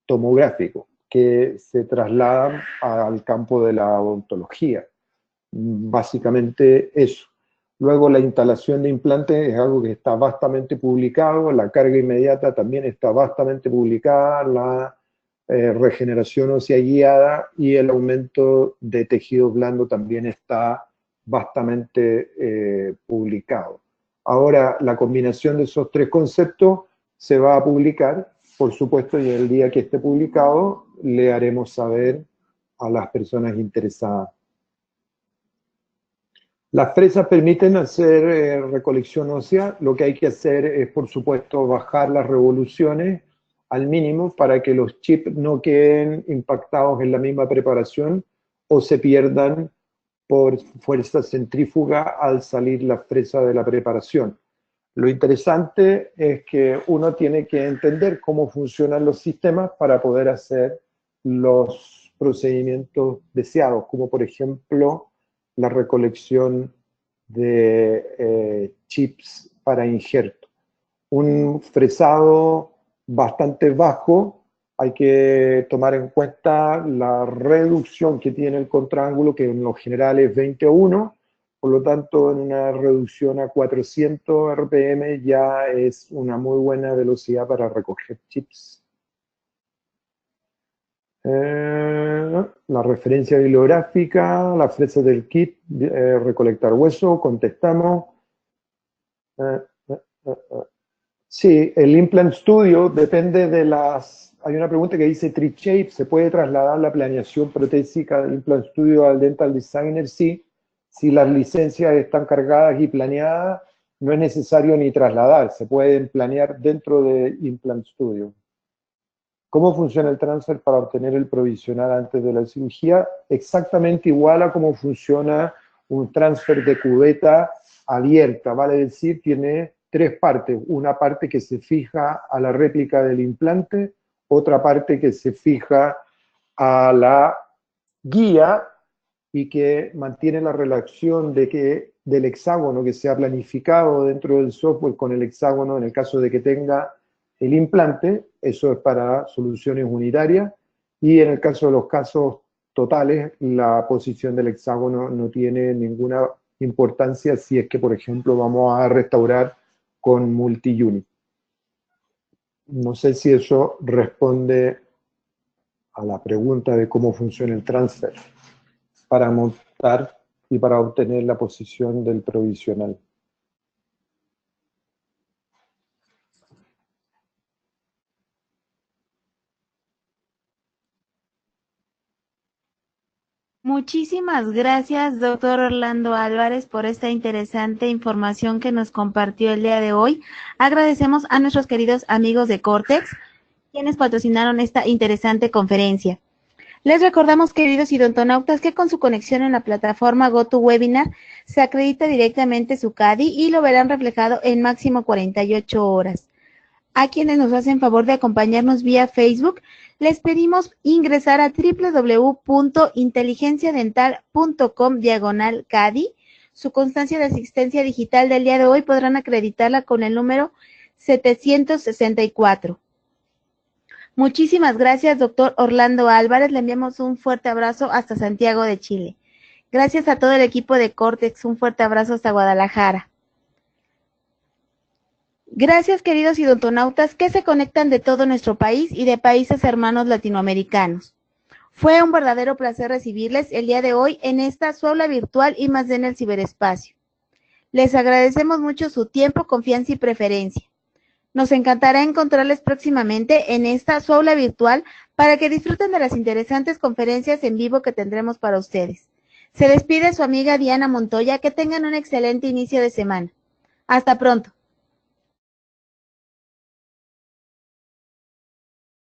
[SPEAKER 2] tomográficos, que se trasladan al campo de la odontología. Básicamente eso. Luego la instalación de implantes es algo que está vastamente publicado, la carga inmediata también está vastamente publicada, la regeneración ósea guiada y el aumento de tejido blando también está vastamente publicado. Ahora, la combinación de esos 3 conceptos se va a publicar, por supuesto, y el día que esté publicado le haremos saber a las personas interesadas. Las fresas permiten hacer recolección ósea. Lo que hay que hacer es, por supuesto, bajar las revoluciones al mínimo para que los chips no queden impactados en la misma preparación o se pierdan por fuerza centrífuga al salir la fresa de la preparación. Lo interesante es que uno tiene que entender cómo funcionan los sistemas para poder hacer los procedimientos deseados, como por ejemplo la recolección de chips para injerto. Un fresado bastante bajo, hay que tomar en cuenta la reducción que tiene el contraángulo, que en lo general es 20:1, por lo tanto en una reducción a 400 RPM ya es una muy buena velocidad para recoger chips. La referencia bibliográfica, la fresa del kit, recolectar hueso, contestamos. Sí, el Implant Studio depende de las... Hay una pregunta que dice TreeShape, ¿se puede trasladar la planeación protésica del Implant Studio al Dental Designer? Sí, si las licencias están cargadas y planeadas, no es necesario ni trasladar, se pueden planear dentro de Implant Studio. ¿Cómo funciona el transfer para obtener el provisional antes de la cirugía? Exactamente igual a cómo funciona un transfer de cubeta abierta, vale decir, tiene 3 partes. Una parte que se fija a la réplica del implante, otra parte que se fija a la guía y que mantiene la relación del hexágono que se ha planificado dentro del software con el hexágono en el caso de que tenga el implante. Eso es para soluciones unitarias, y en el caso de los casos totales, la posición del hexágono no tiene ninguna importancia si es que, por ejemplo, vamos a restaurar con multi-unit. No sé si eso responde a la pregunta de cómo funciona el transfer para montar y para obtener la posición del provisional.
[SPEAKER 1] Muchísimas gracias, doctor Orlando Álvarez, por esta interesante información que nos compartió el día de hoy. Agradecemos a nuestros queridos amigos de Cortex, quienes patrocinaron esta interesante conferencia. Les recordamos, queridos idontonautas, que con su conexión en la plataforma GoToWebinar se acredita directamente su CADI y lo verán reflejado en máximo 48 horas. A quienes nos hacen favor de acompañarnos vía Facebook, les pedimos ingresar a www.inteligenciadental.com/CADI. Su constancia de asistencia digital del día de hoy podrán acreditarla con el número 764. Muchísimas gracias, doctor Orlando Álvarez. Le enviamos un fuerte abrazo hasta Santiago de Chile. Gracias a todo el equipo de Cortex. Un fuerte abrazo hasta Guadalajara. Gracias, queridos idontonautas que se conectan de todo nuestro país y de países hermanos latinoamericanos. Fue un verdadero placer recibirles el día de hoy en esta su aula virtual I+D en el ciberespacio. Les agradecemos mucho su tiempo, confianza y preferencia. Nos encantará encontrarles próximamente en esta su aula virtual para que disfruten de las interesantes conferencias en vivo que tendremos para ustedes. Se despide su amiga Diana Montoya. Que tengan un excelente inicio de semana. Hasta pronto.